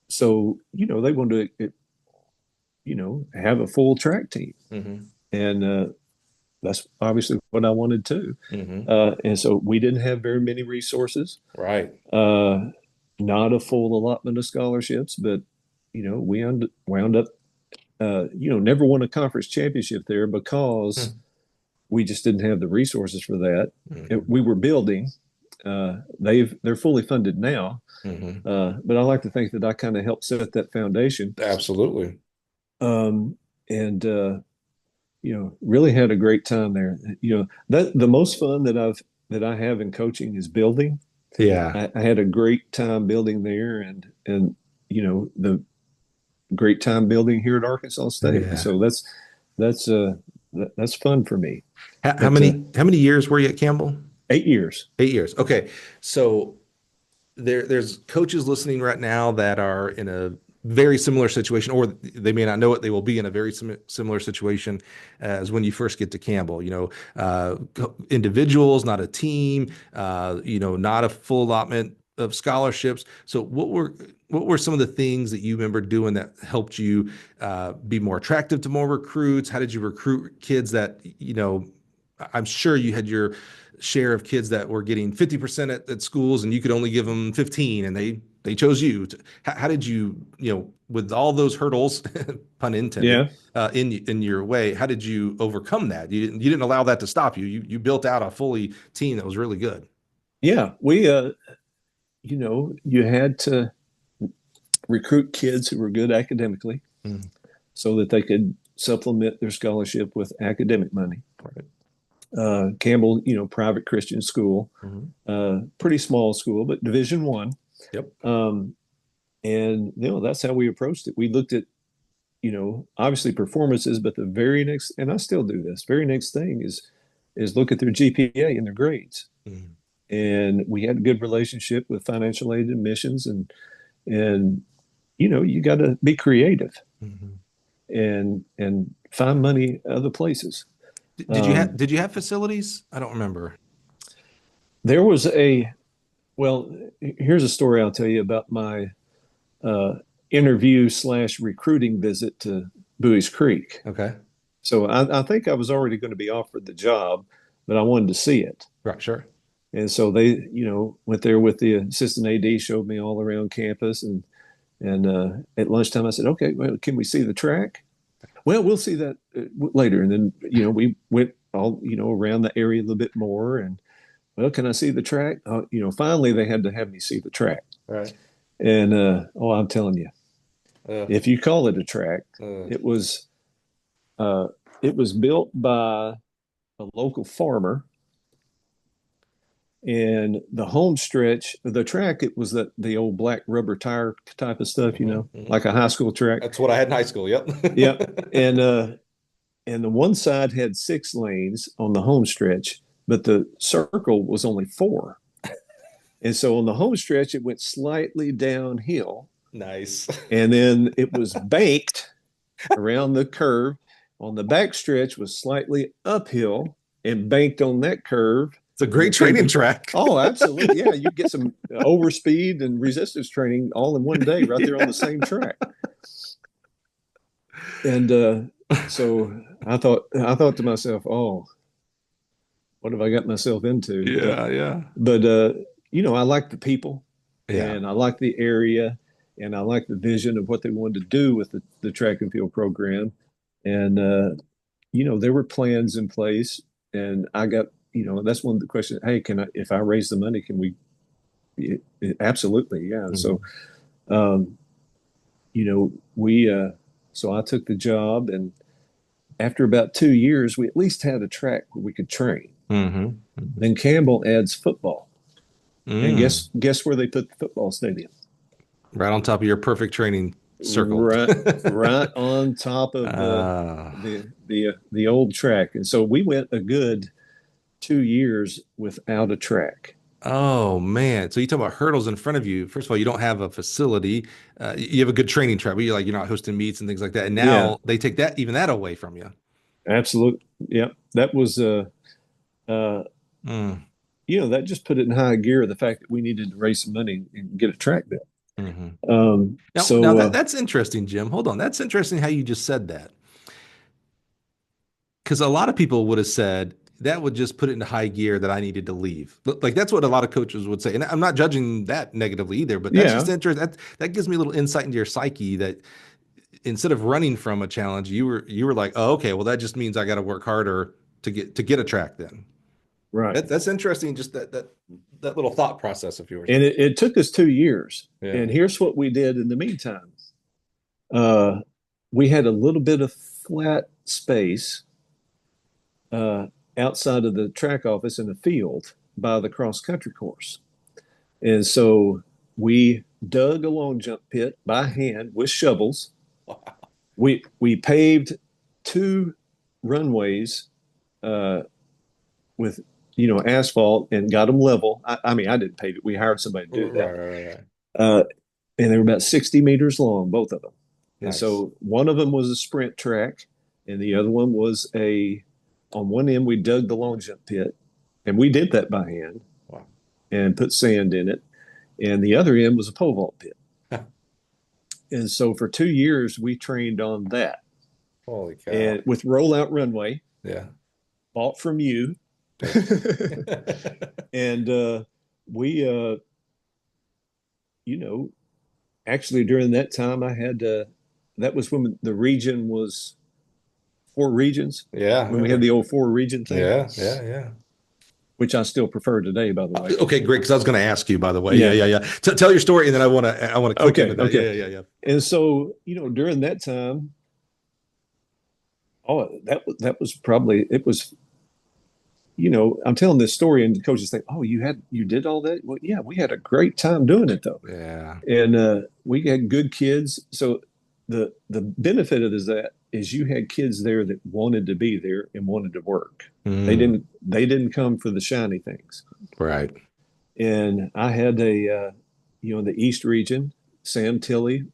so they wanted to have a full track team, Hmm. and that's obviously what I wanted too. Hmm. And so we didn't have very many resources. Right. Uh, not a full allotment of scholarships, but wound up never won a conference championship there because we just didn't have the resources for that. We were building. They're fully funded now, but I like to think that I kind of helped set that foundation. Absolutely. And really had a great time there. That the most fun that I have in coaching is building. Yeah. I had a great time building there, and the great time building here at Arkansas State. Yeah. So that's fun for me. How many years were you at Campbell? 8 years. 8 years. Okay. So there's coaches listening right now that are in a very similar situation, or they may not know it. They will be in a very similar situation as when you first get to Campbell. Individuals, not a team. Not a full allotment of scholarships. So what were some of the things that you remember doing that helped you be more attractive to more recruits? How did you recruit kids that I'm sure you had your share of kids that were getting 50% at schools and you could only give them 15 and they chose you. How did you, with all those hurdles, pun intended, in your way, how did you overcome that? You didn't allow that to stop you. You built out a fully team that was really good. Yeah, we you had to recruit kids who were good academically so that they could supplement their scholarship with academic money. Right. Campbell, private Christian school, pretty small school, but Division I. Yep. And that's how we approached it. We looked at, obviously performances, but the very next, and I still do this, very next thing is look at their GPA and their grades. And we had a good relationship with financial aid admissions, and you got to be creative and find money other places. Did you have facilities? I don't remember. There was here's a story I'll tell you about my interview / recruiting visit to Bowie's Creek. Okay. So I think I was already going to be offered the job, but I wanted to see it. Right, sure. And so they, went there with the assistant AD, showed me all around campus, and at lunchtime I said, "Okay, well, can we see the track?" "Well, we'll see that later." And then, we went all, around the area a little bit more, and, "Well, can I see the track?" Finally they had to have me see the track. Right. And, I'm telling you, if you call it a track, it was built by a local farmer. And the home stretch, the track, it was the old black rubber tire type of stuff, like a high school track. That's what I had in high school. Yep. Yep. And the one side had 6 lanes on the home stretch, but the circle was only 4. And so on the home stretch, it went slightly downhill. Nice. And then it was banked around the curve. On the back stretch was slightly uphill and banked on that curve. It's a great training track. Oh, absolutely. Yeah, you get some overspeed and resistance training all in one day right there on the same track. And so I thought to myself, "Oh, what have I got myself into?" Yeah. But I like the people, and I like the area, and I like the vision of what they wanted to do with the track and field program. And there were plans in place, and I got, that's one of the questions. Hey, if I raise the money, can we? Absolutely, yeah. So, so I took the job, and after about 2 years, we at least had a track where we could train. Then Campbell adds football, and guess where they put the football stadium? Right on top of your perfect training circle. Right on top of the old track. And so we went a good 2 years without a track. Oh man! So you talk about hurdles in front of you. First of all, you don't have a facility. You have a good training track, but you're not hosting meets and things like that. And now they take that away from you. Absolutely. Yeah, that was that just put it in high gear. The fact that we needed to raise some money and get a track built. Now that's interesting, Jim. Hold on. That's interesting how you just said that. Because a lot of people would have said, that would just put it into high gear that I needed to leave. Like that's what a lot of coaches would say. And I'm not judging that negatively either, but that's Yeah, just interesting. That gives me a little insight into your psyche that instead of running from a challenge, you were like, oh, okay, well, that just means I got to work harder to get a track then. right. That's interesting. Just that little thought process of yours. And it took us 2 years. Yeah. And here's what we did in the meantime. Uh, we had a little bit of flat space uh, outside of the track office in the field by the cross country course. And so we dug a long jump pit by hand with shovels. We paved 2 runways with asphalt and got them level. I mean, I didn't pave it. We hired somebody to do that. Right. And they were about 60 meters long, both of them. And Nice. so one of them was a sprint track, and the other one was on one end, we dug the long jump pit, and we did that by hand. Wow. And put sand in it. And the other end was a pole vault pit. And so for 2 years, we trained on that. Holy cow. And with rollout runway, Yeah. bought from you. And we, actually during that time, I had, that was when the region was 4 regions. Yeah. When we had the old 4 region thing. Yeah. Which I still prefer today, by the way. Okay, great. Because I was going to ask you, by the way. Yeah. Yeah. Tell your story, and then I want to click into that. Okay. Yeah. And so, during that time, that was probably, it was, I'm telling this story and the coaches think, oh, you did all that? Well, yeah, we had a great time doing it though. Yeah. And we had good kids. So the benefit of that is you had kids there that wanted to be there and wanted to work. Mm. They didn't come for the shiny things. Right. And I had in the East region, Sam Tilley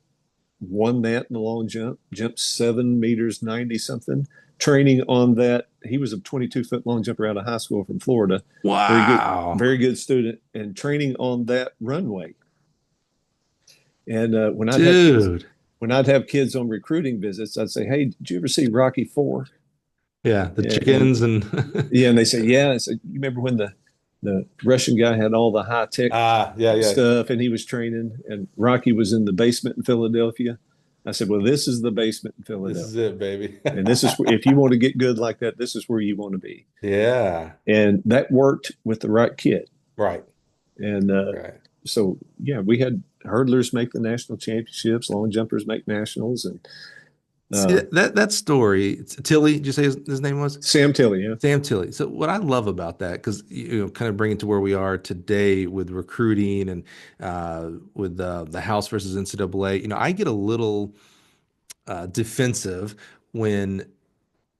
won that in the long jump, jumped 7 meters, 90 something, training on that. He was a 22-foot long jumper out of high school from Florida. Wow. Very good student, and training on that runway. And when I'd have kids on recruiting visits, I'd say, "Hey, did you ever see Rocky IV?" Yeah, the chickens and yeah, and they say, "Yeah." I said, "You remember when the Russian guy had all the high tech stuff, and he was training, and Rocky was in the basement in Philadelphia?" I said, "Well, this is the basement in Philadelphia. This is it, baby." And this is if you want to get good like that, this is where you want to be. Yeah, and that worked with the right kid. Right. And so yeah, we had hurdlers make the national championships, long jumpers make nationals, and see, that story. Tilley, did you say his name was Sam Tilley? Yeah, Sam Tilley. So what I love about that, because kind of bring it to where we are today with recruiting and with the House versus NCAA. I get a little defensive when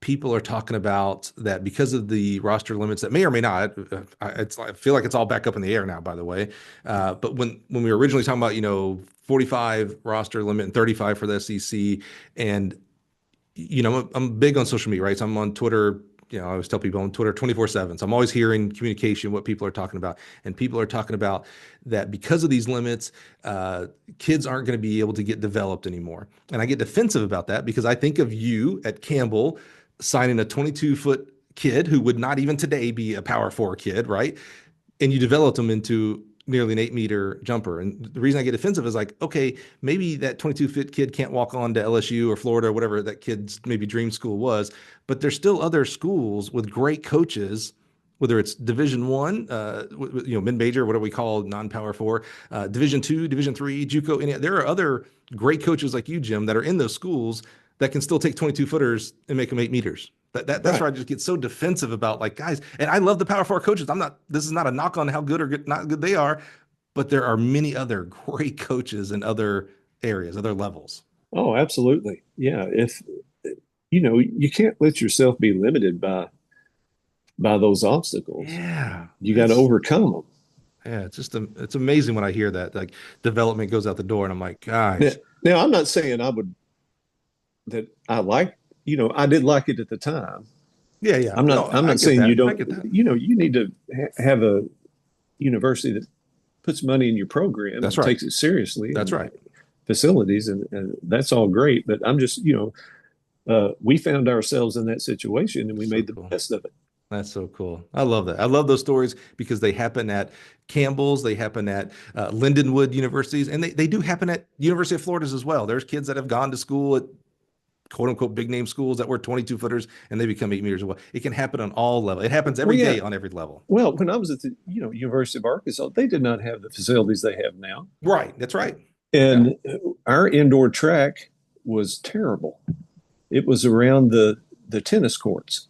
people are talking about that because of the roster limits that may or may not. I feel like it's all back up in the air now, by the way. But when we were originally talking about 45 roster limit and 35 for the SEC, and I'm big on social media, right? So I'm on Twitter. I always tell people on Twitter 24/7. So I'm always hearing communication, what people are talking about. And people are talking about that because of these limits, kids aren't going to be able to get developed anymore. And I get defensive about that because I think of you at Campbell signing a 22-foot kid who would not even today be a Power 4 kid, right? And you developed them into nearly an 8-meter jumper. And the reason I get defensive is like, okay, maybe that 22-foot kid can't walk on to LSU or Florida or whatever that kid's maybe dream school was, but there's still other schools with great coaches, whether it's Division I, mid-major, whatever we call non-Power 4, Division II, Division III, JUCO. There are other great coaches like you, Jim, that are in those schools that can still take 22-footers and make them 8 meters. That's right. Where I just get so defensive about, like, guys, and I love the Power 4 coaches. This is not a knock on how good or not good they are, but there are many other great coaches in other areas, other levels. Oh, absolutely. Yeah. If, you can't let yourself be limited by those obstacles. Yeah. You got to overcome them. Yeah. It's amazing when I hear that, like, development goes out the door, and I'm like, guys. Now I'm not saying I did like it at the time. Yeah. I'm not saying you don't, you need to have a university that puts money in your program. That's and right. Takes it seriously. That's right. Facilities. And that's all great. But I'm just, we found ourselves in that situation and we made the best of it. That's so cool. I love that. I love those stories because they happen at Campbell's, they happen at Lindenwood universities, and they do happen at University of Florida's as well. There's kids that have gone to school at quote unquote big name schools that were 22 footers and they become 8 meters away. It can happen on all levels. It happens Well, every yeah. day on every level. Well, when I was at the University of Arkansas, they did not have the facilities they have now, Right. That's right. Yeah. and our indoor track was terrible. It was around the tennis courts.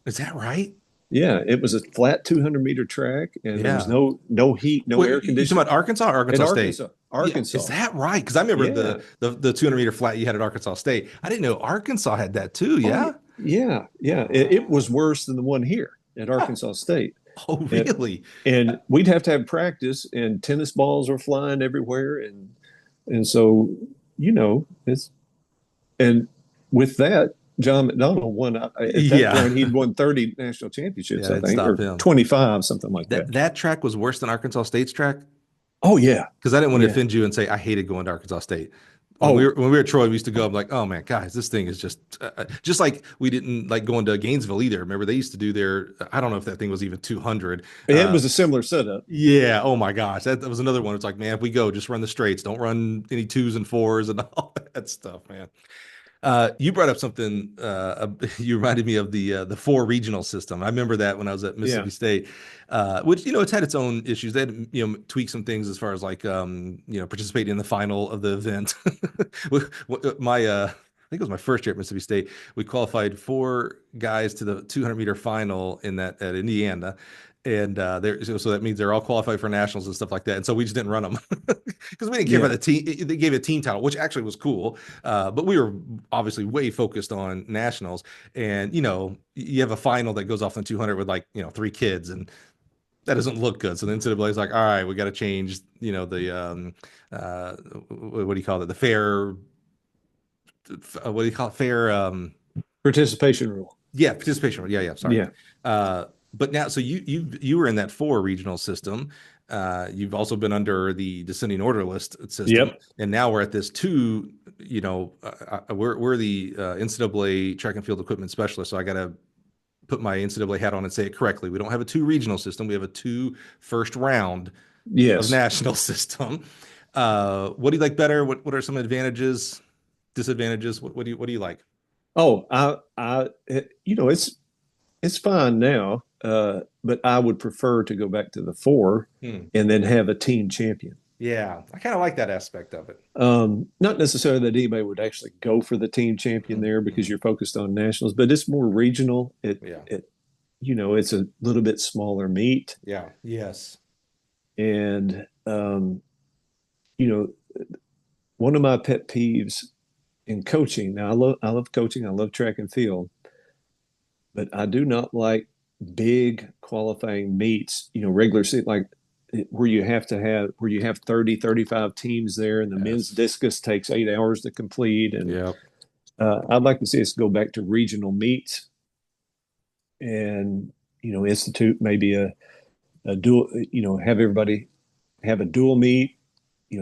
Is that right? Yeah, it was a flat 200-meter track, and there was Yeah. no heat, no Wait, air you talking conditioning. about Arkansas or At Arkansas State? Arkansas, Yeah, is Arkansas. that right? Because I remember Yeah. the 200-meter flat you had at Arkansas State. I didn't know Arkansas had that too. Oh, Yeah. yeah, yeah. It was worse than the one here at Arkansas State. Oh, And, really? and we'd have to have practice, and tennis balls were flying everywhere, and so it's and with that, John McDonald won at that Yeah. point. He'd won 30 national championships, Yeah, I it think, stopped or him. 25, something like that. That track was worse than Arkansas State's track Oh yeah, because I didn't want to yeah. offend you and say I hated going to Arkansas State. Oh When we were at Troy, we used to go. I'm like, oh man, guys, this thing is just like we didn't like going to Gainesville either. Remember they used to do their. I don't know if that thing was even 200. it was a similar setup. Yeah. Oh my gosh, that was another one. It's like, man, if we go, just run the straights. Don't run any twos and fours and all that stuff, man. You brought up something. You reminded me of the four regional system. I remember that when I was at Yeah. Mississippi State, which it's had its own issues. They had tweak some things as far as like participating in the final of the event. My I think it was my first year at Mississippi State. We qualified four guys to the 200-meter final in that at Indiana. And so that means they're all qualified for nationals and stuff like that. And so we just didn't run them because we didn't care Yeah. about the team. They gave a team title, which actually was cool. But we were obviously way focused on nationals. And, you have a final that goes off in 200 with like, three kids and that doesn't look good. So the NCAA is like, all right, we got to change, what do you call it? The fair, what do you call it? Fair, Participation rule. yeah, participation. Yeah, yeah. Sorry. Yeah. But now, so you were in that four regional system. You've also been under the descending order list system, Yep. and now we're at this two. We're the NCAA track and field equipment specialist. So I got to put my NCAA hat on and say it correctly. We don't have a two regional system. We have a two first round of Yes. national system. What do you like better? What are some advantages, disadvantages? What do you like? Oh, it's fine now, but I would prefer to go back to the four Hmm. and then have a team champion. Yeah, I kind of like that aspect of it. Not necessarily that anybody would actually go for the team champion there because you're focused on nationals, but it's more regional. Yeah. It's a little bit smaller meet, Yeah. Yes. and you know, one of my pet peeves in coaching. Now, I love coaching. I love track and field, but I do not like big qualifying meets. Regular seat like where you have 30, 35 teams there, and the men's discus takes 8 hours to complete. And Yeah. I'd like to see us go back to regional meets, and institute maybe a dual. Have everybody have a dual meet.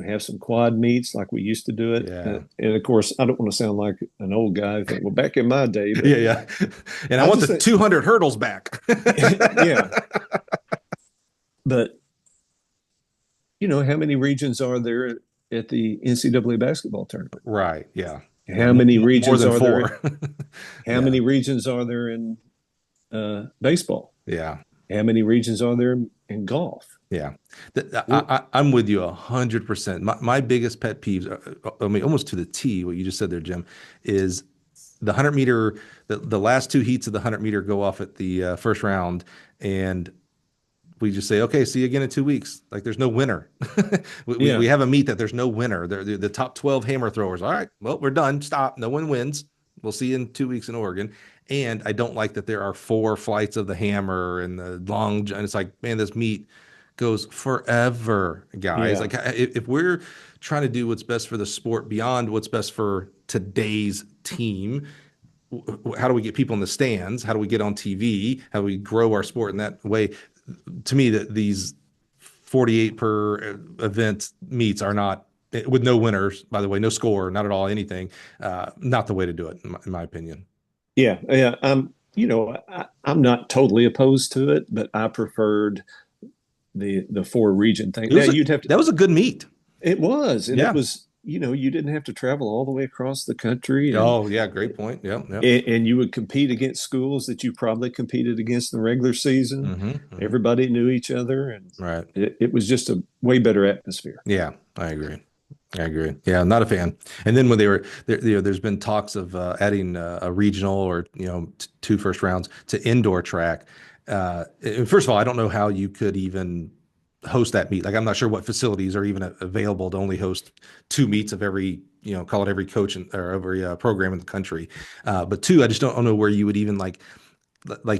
Have some quad meets like we used to do it. Yeah. And of course, I don't want to sound like an old guy. Well, back in my day, but Yeah. Yeah. And I want the 200 hurdles back. yeah. But how many regions are there at the NCAA basketball tournament? Right. Yeah. How many regions More are than there? four. How many regions are there in baseball? Yeah. How many regions are there in golf? Yeah. I'm with you 100%. My biggest pet peeves, I mean, almost to the T, what you just said there, Jim, is the 100-meter, the last two heats of the 100-meter go off at the first round, and we just say, okay, see you again in 2 weeks. Like there's no winner. We have a meet that there's no winner. They're the top 12 hammer throwers. All right, well, we're done. Stop. No one wins. We'll see you in 2 weeks in Oregon. And I don't like that there are 4 flights of the hammer and the long, and it's like, man, this meet goes forever, guys. Yeah. Like if we're trying to do what's best for the sport beyond what's best for today's team, how do we get people in the stands? How do we get on TV? How do we grow our sport in that way? To me, these 48 per event meets are not, with no winners, by the way, no score, not at all, anything, not the way to do it, in my opinion. Yeah. I'm not totally opposed to it, but I preferred the four region thing. It Now was a, you'd have to. that was a good meet. It was, and it Yeah. was. You didn't have to travel all the way across the country, Oh, yeah. Great point. Yep. Yep. and you would compete against schools that you probably competed against in the regular season. Hmm. Hmm. Everybody knew each other, and Right. it was just a way better atmosphere. Yeah, I agree. I agree. Yeah, I'm not a fan. And then when they were there, there's been talks of adding a regional or two first rounds to indoor track. And first of all, I don't know how you could even host that meet. Like, I'm not sure what facilities are even available to only host two meets of every call it every coach or every program in the country. But two, I just don't know where you would even like,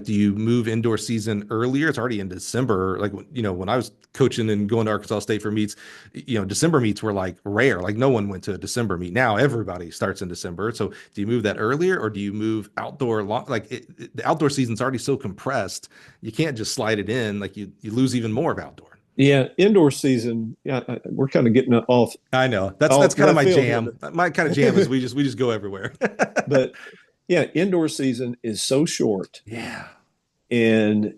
do you move indoor season earlier? It's already in December. Like, when I was coaching and going to Arkansas State for meets, December meets were like rare. Like, no one went to a December meet. Now everybody starts in December. So do you move that earlier, or do you move outdoor the outdoor season's already so compressed, you can't just slide it in. Like, you lose even more of outdoor. Yeah, indoor season. Yeah, we're kind of getting off I know that's off kind of left my field here, jam. My kind of jam is we just go everywhere. but yeah, indoor season is so short, Yeah. and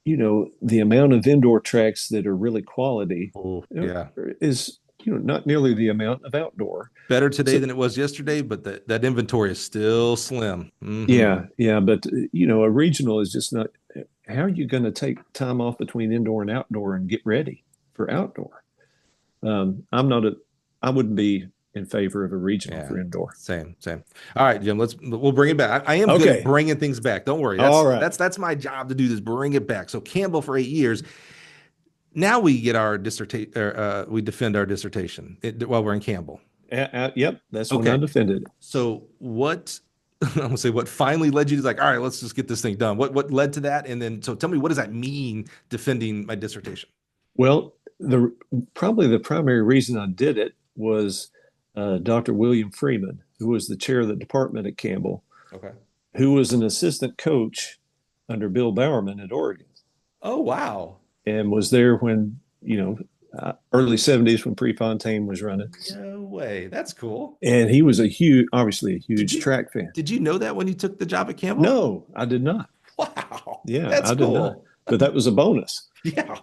the amount of indoor tracks that are really quality Oh, yeah. is not nearly the amount of outdoor. Better today So than it was yesterday, but that inventory is still slim. Hmm. yeah, but a regional is just not. How are you going to take time off between indoor and outdoor and get ready for outdoor? I'm not a. I wouldn't be in favor of a regional Yeah, for indoor. same. All right, Jim. We'll bring it back. I am good at Okay, bringing things back. Don't worry. That's all right. that's my job to do this. Bring it back. So Campbell for 8 years. Now we get our dissertation. We defend our dissertation while we're in Campbell. Yep, that's when I Okay. defended it. So what? I'm gonna say what finally led you to like, all right, let's just get this thing done. What led to that? And then so tell me, what does that mean defending my dissertation? Well, probably the primary reason I did it was Dr. William Freeman, who was the chair of the department at Campbell, Okay. who was an assistant coach under Bill Bowerman at Oregon, Oh, wow. and was there when early '70s when Prefontaine was running, No way. That's cool. and he was obviously a Did huge you track fan. did you know that when you took the job at Campbell? No, I did not. Wow. Yeah, That's I did not. cool. But that was a bonus, Yeah.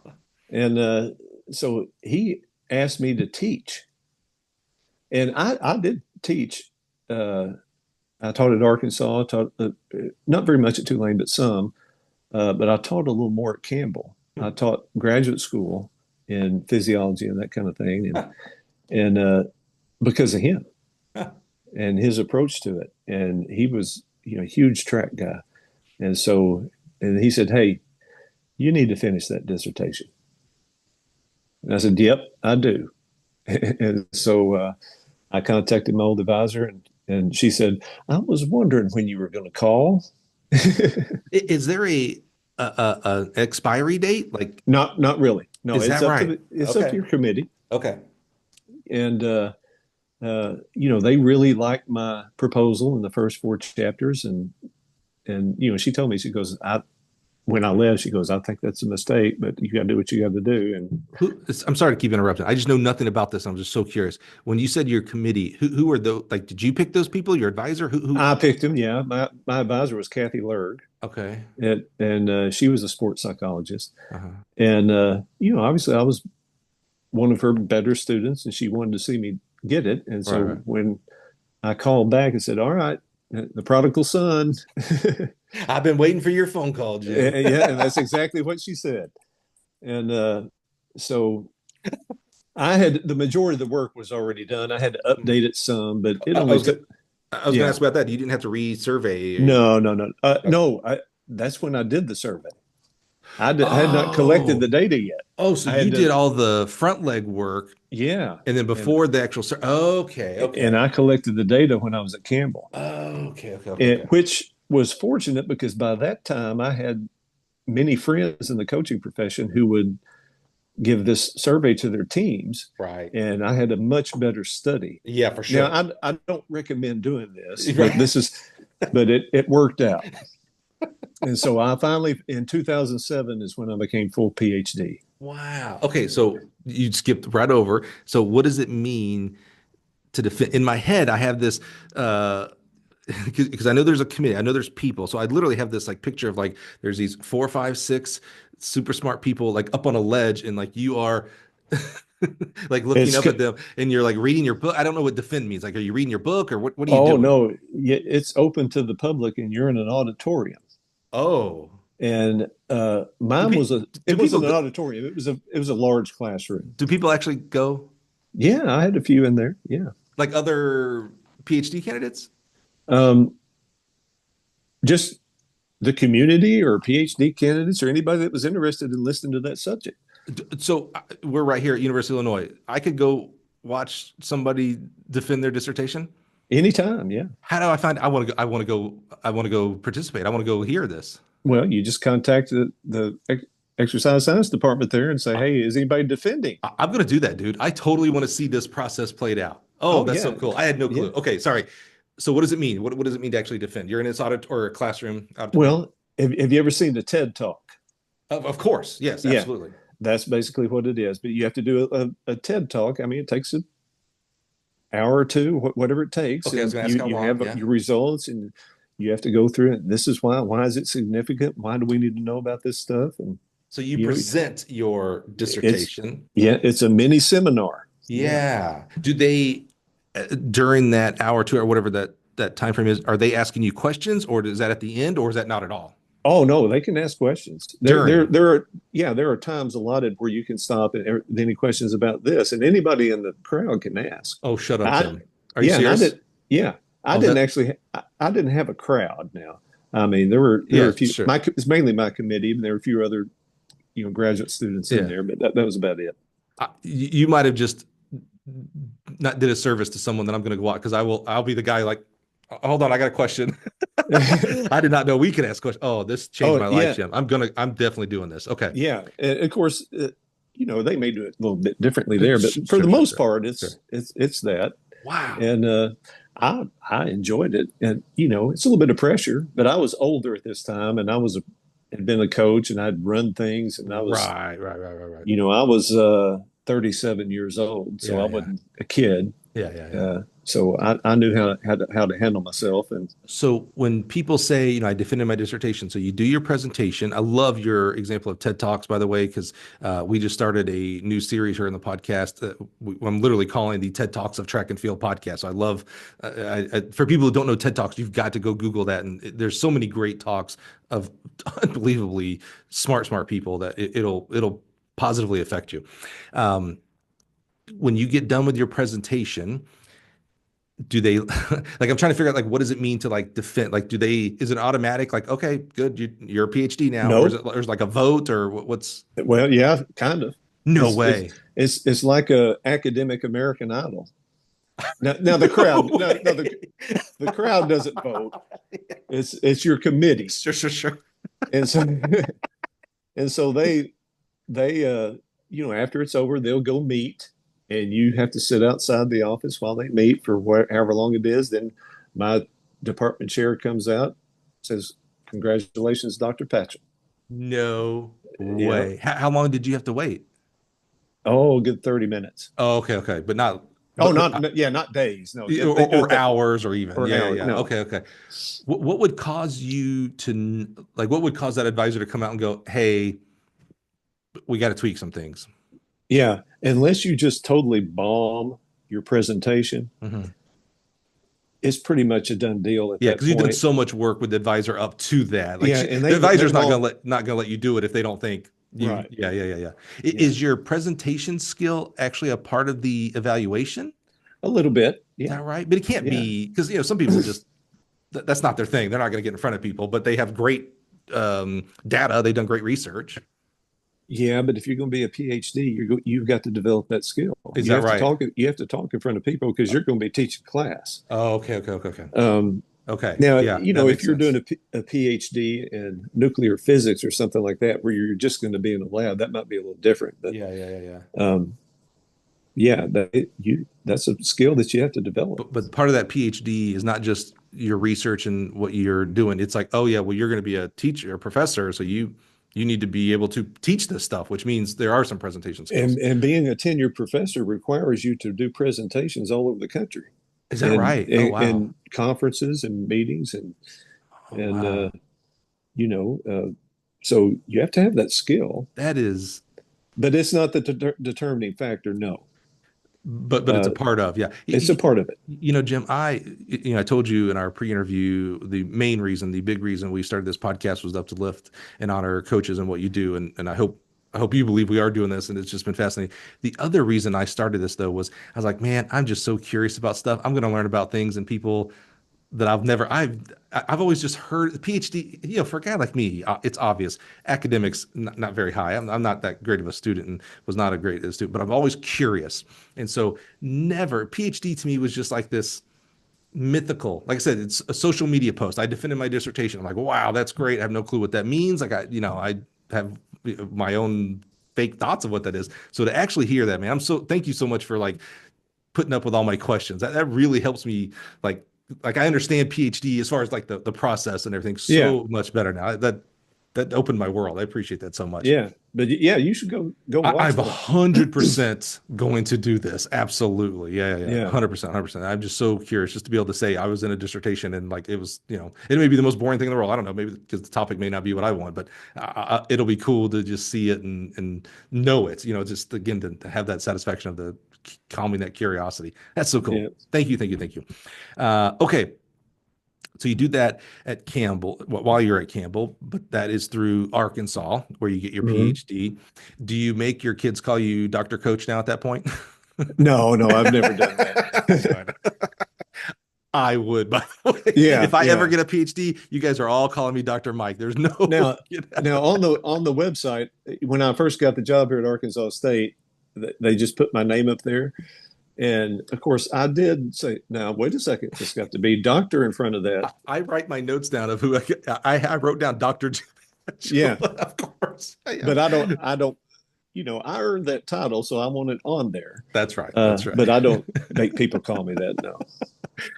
and so he asked me to teach, and I did teach. I taught at Arkansas. I taught not very much at Tulane, but some. But I taught a little more at Campbell. I taught graduate school in physiology and that kind of thing, and because of him and his approach to it, and he was a huge track guy, and he said, "Hey, you need to finish that dissertation." And I said, "Yep, I do." And so I contacted my old advisor, and she said, "I was wondering when you were going to call." Is there a expiry date? Like, Not really. No, is that right? it's up to Okay. your committee, Okay. and they really liked my proposal in the first four chapters, and she told me, she goes, when I left, she goes, "I think that's a mistake, but you got to do what you got to do." And I'm sorry to keep interrupting. I just know nothing about this. I'm just so curious. When you said your committee, who are those? Like, did you pick those people? Your advisor? Who? I picked him. Yeah, my advisor was Kathy Lerg, Okay. and she was a sports psychologist, Uh-huh. and obviously I was one of her better students, and she wanted to see me get it. And Right, so right. when I called back and said, "All right, the prodigal son," I've been waiting for your phone call, Jim. yeah, and that's exactly what she said. And so I had the majority of the work was already done. I had to update it some, but it I, I only was took. gonna, I was gonna Yeah, ask about that. You didn't have to resurvey. no, no, no, Okay. no. That's when I did the survey. I had not collected Oh, the data yet. oh, so I you had did to, all the front leg work, yeah, and then and before the actual. Okay, and okay. I collected the data when I was at Campbell, Okay, okay, okay, okay. which was fortunate because by that time I had many friends in the coaching profession who would give this survey to their teams, Right. and I had a much better study. Yeah, for Now, sure. I don't recommend doing this, but Right. it worked out. And so I finally, in 2007, is when I became full PhD. Wow. Okay, so you skipped right over. So what does it mean to defend? In my head, I have this. because I know there's a committee, I know there's people. So I literally have this like picture of like there's these 4, 5, 6 super smart people like up on a ledge, and like you are like looking It's up at them, and you're like reading your book. I don't know what defend means. Like, are you reading your book, or what are you oh doing? no, yeah, it's open to the public, and you're in an auditorium. Oh, And do mine pe was a do it people wasn't an go, auditorium. It was a large classroom. do people actually go, Yeah, I had a few in there. Yeah. like other PhD candidates? Um, just the community or PhD candidates or anybody that was interested in listening to that subject. So we're right here at University of Illinois. I could go watch somebody defend their dissertation. Anytime, yeah. How do I find? I want to go. I want to go. I want to go participate. I want to go hear this. Well, you just contact the exercise science department there and say, I, "Hey, is anybody defending?" I'm gonna do that, dude. I totally want to see this process played out. Oh, Oh that's so yeah, cool. I had no yeah. clue. Okay, sorry. So what does it mean? What does it mean to actually defend? You're in this audit or a classroom auditorium? Well, have you ever seen the TED Talk? Of course, yes, Yeah, absolutely. that's basically what it is. But you have to do a TED Talk. I mean, it takes an hour or two, whatever it takes, Okay, I was and gonna ask you how you long. have Yeah. your results, and you have to go through it. This is why. Why is it significant? Why do we need to know about this stuff? And So you you know, present your it's dissertation. yeah, it's a mini seminar. Yeah. Yeah. Do they during that hour, 2 hour, whatever that time frame is, are they asking you questions, or is that at the end, or is that not at all? Oh no, they can ask questions. During. There are times allotted where you can stop and any questions about this, and anybody in the crowd can ask. Oh, shut up, I Tim. Are you yeah, and I serious? did yeah, I Oh, didn't that actually I didn't have a crowd now. I mean, there were yeah, a few. sure. It's mainly my committee, and there were a few other graduate students in Yeah. there, but that was about it. You might have just not did a service to someone that I'm going to go out, because I'll be the guy like, hold on, I got a question. I did not know we could ask questions. Oh, this changed Oh my life, yeah, Jim. I'm definitely doing this. Okay. yeah. And of course, they may do it a little bit differently there, but for Sure, the sure, most sure, part, sure. it's that. Wow. And I enjoyed it, and it's a little bit of pressure, but I was older at this time, and had been a coach, and I'd run things, and Right, right, right, right, right. I was 37 years old, so Yeah, I yeah, wasn't a kid. yeah, yeah, yeah. So I knew how to handle myself, and So when people say, I defended my dissertation, so you do your presentation. I love your example of TED Talks, by the way, because we just started a new series here in the podcast. I'm literally calling the TED Talks of Track and Field podcast. So I love, for people who don't know TED Talks, you've got to go Google that. And there's so many great talks of unbelievably smart people that it'll positively affect you. Um, when you get done with your presentation, do they like, I'm trying to figure out like what does it mean to like defend, like is it automatic, like, okay, good, you're a PhD now, or is nope. it, there's like a vote, or what's? Well, yeah, kind of. No It's it's way. it's like a academic American Idol. Now the No crowd, no, no, way. the crowd doesn't vote. It's your committee, Sure, sure, sure. and so and so they after it's over, they'll go meet, and you have to sit outside the office while they meet for however long it is. Then my department chair comes out, says, "Congratulations, Dr. Patchell." No Yeah. way. How long did you have to wait? Oh, good 30 minutes. Oh, okay, okay, but not, Oh, but not days. No, they do or it that hours, or even, or an yeah, yeah, hour. yeah. No. Okay, okay. What would cause you to like? What would cause that advisor to come out and go, "Hey, we got to tweak some things"? Yeah, unless you just totally bomb your presentation, Mhm. it's pretty much a done deal at Yeah, that because you've done point. so much work with the advisor up to that. Like Yeah, and the advisor's they've all not gonna let you do it if they don't think you. right. Yeah, yeah, yeah, yeah. Yeah, Is your presentation skill actually a part of the evaluation? a little bit. Is Yeah, that right? But it can't yeah, be, because some people just that's not their thing. They're not going to get in front of people, but they have great data. They've done great research. yeah. But if you're going to be a PhD, you've got to develop that skill. Is You that have to right? talk. You have to talk in front of people because you're going to be teaching class. Oh, okay, okay, okay, okay. Um, Okay. Now, Yeah, that if makes you're sense. doing a PhD in nuclear physics or something like that, where you're just going to be in a lab, that might be a little different. But Yeah, yeah, yeah, yeah. yeah, that's a skill that you have to develop. But part of that PhD is not just your research and what you're doing. It's like, oh yeah, well, you're going to be a teacher, a professor, so you need to be able to teach this stuff, which means there are some presentation skills. And being a tenured professor requires you to do presentations all over the country. Is that right? Oh, wow. and conferences and meetings Oh, and wow. you know, so you have to have that skill, That is, but it's not the determining factor. No, but it's a part of, yeah. it's a part of it. Jim, I told you in our pre-interview, the main reason, the big reason we started this podcast was to uplift and honor coaches and what you do. And I hope you believe we are doing this, and it's just been fascinating. The other reason I started this though was I was like, man, I'm just so curious about stuff. I'm going to learn about things and people that I've always just heard PhD, for a guy like me, it's obvious academics not very high. I'm not that great of a student and was not a great student, but I'm always curious. And so never PhD to me was just like this mythical. Like I said, it's a social media post. I defended my dissertation. I'm like, wow, that's great. I have no clue what that means. Like I have my own fake thoughts of what that is. So to actually hear that, man, thank you so much for like putting up with all my questions. That really helps me like I understand PhD as far as like the process and everything Yeah, so much better now. That opened my world. I appreciate that so much. yeah, but yeah, you should go watch I'm one. 100% going to do this. Absolutely. Yeah, yeah, yeah. Yeah, 100%, 100%. I'm just so curious just to be able to say I was in a dissertation and like it was, it may be the most boring thing in the world. I don't know, maybe because the topic may not be what I want, but it'll be cool to just see it and know it, just again to have that satisfaction of the calming that curiosity. That's so cool. yeah. Thank you, thank you, thank you. Okay. So you do that at Campbell while you're at Campbell, but that is through Arkansas where you get your Mhm. PhD. Do you make your kids call you Dr. Coach now at that point? No, no, I've never done I know, I that. know. I would, by the way. Yeah, If I ever yeah. get a PhD, you guys are all calling me Dr. Mike. There's no way. Now, now on the website, when I first got the job here at Arkansas State, they just put my name up there. And of course, I did say, now, wait a second, it's got to be doctor in front of that. I write my notes down of who I wrote down Dr. Yeah. Of course. Yeah. But I don't, I earned that title, so I want it on there. That's right. That's right. But I don't make people call me that.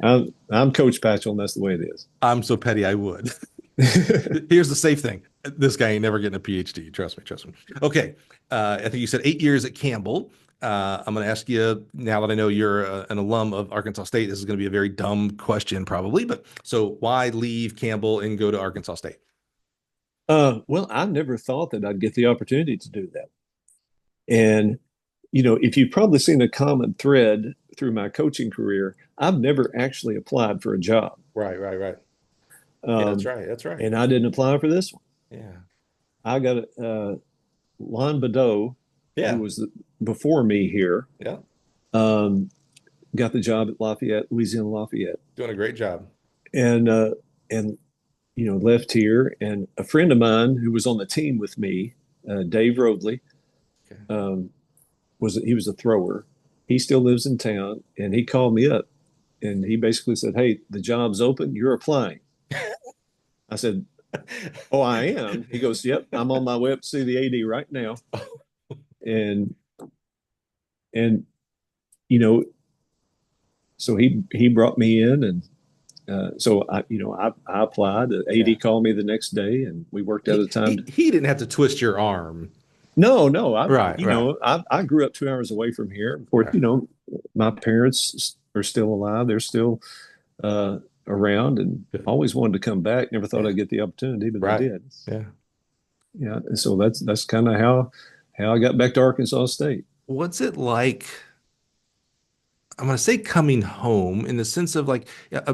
No, I'm Coach Patchell, and that's the way it is. I'm so petty, I would. Here's the safe thing. This guy ain't never getting a PhD. Trust me. Trust me. Okay. I think you said 8 years at Campbell. I'm going to ask you now that I know you're an alum of Arkansas State. This is going to be a very dumb question, probably. But so why leave Campbell and go to Arkansas State? Well, I never thought that I'd get the opportunity to do that. And, if you've probably seen a common thread through my coaching career, I've never actually applied for a job. Right, right, right. Yeah, that's Um, right. That's right. and I didn't apply for this one. Yeah. I got Lon Badeau, who Yeah. was before me here, Yeah. um, got the job at Lafayette, Louisiana Lafayette, Doing a great job. and and left here. And a friend of mine who was on the team with me, Dave Rodley, Okay. he was a thrower. He still lives in town, and he called me up, and he basically said, "Hey, the job's open. You're applying." I said, "Oh, I am." He goes, "Yep, I'm on my way up to see the AD right now." And and you know, so he brought me in, and so I applied. The Yeah. AD called me the next day, and we worked out a time. He didn't have to twist your arm. No, no, Right, right, I grew up 2 hours away from here. Of course, right. my parents are still alive. They're still around, and Good. always wanted to come back. Never thought Yeah. I'd get the opportunity, but I Right. did. Yeah. Yeah, and so that's kind of how I got back to Arkansas State. What's it like? I'm going to say coming home in the sense of like,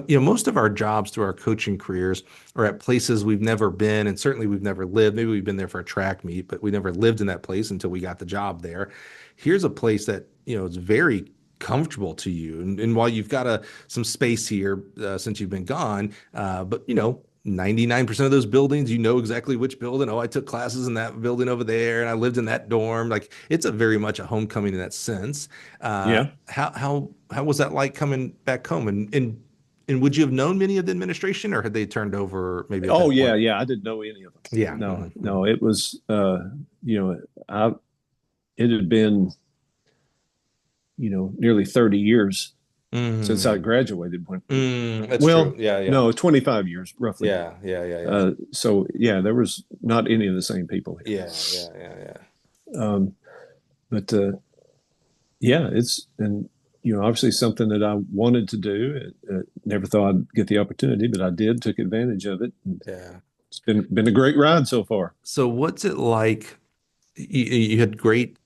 yeah, most of our jobs through our coaching careers are at places we've never been, and certainly we've never lived. Maybe we've been there for a track meet, but we never lived in that place until we got the job there. Here's a place that, is very comfortable to you. And while you've got some space here since you've been gone, but 99% of those buildings, you know exactly which building. Oh, I took classes in that building over there, and I lived in that dorm. Like it's a very much a homecoming in that sense. Yeah. How was that like coming back home? And would you have known many of the administration, or had they turned over maybe at Oh that yeah, point? yeah. I didn't know any of them. Yeah. No, Mhm. no. It was I it had been nearly 30 years since I Mhm. graduated. That's true. Well, Yeah, yeah. no, 25 years roughly. Yeah, yeah, yeah, yeah. So yeah, there was not any of the same people here. Yeah, yeah, yeah, yeah. Um, but yeah, it's and obviously something that I wanted to do. Never thought I'd get the opportunity, but I did, took advantage of it. And Yeah. it's been a great ride so far. So what's it like? You had great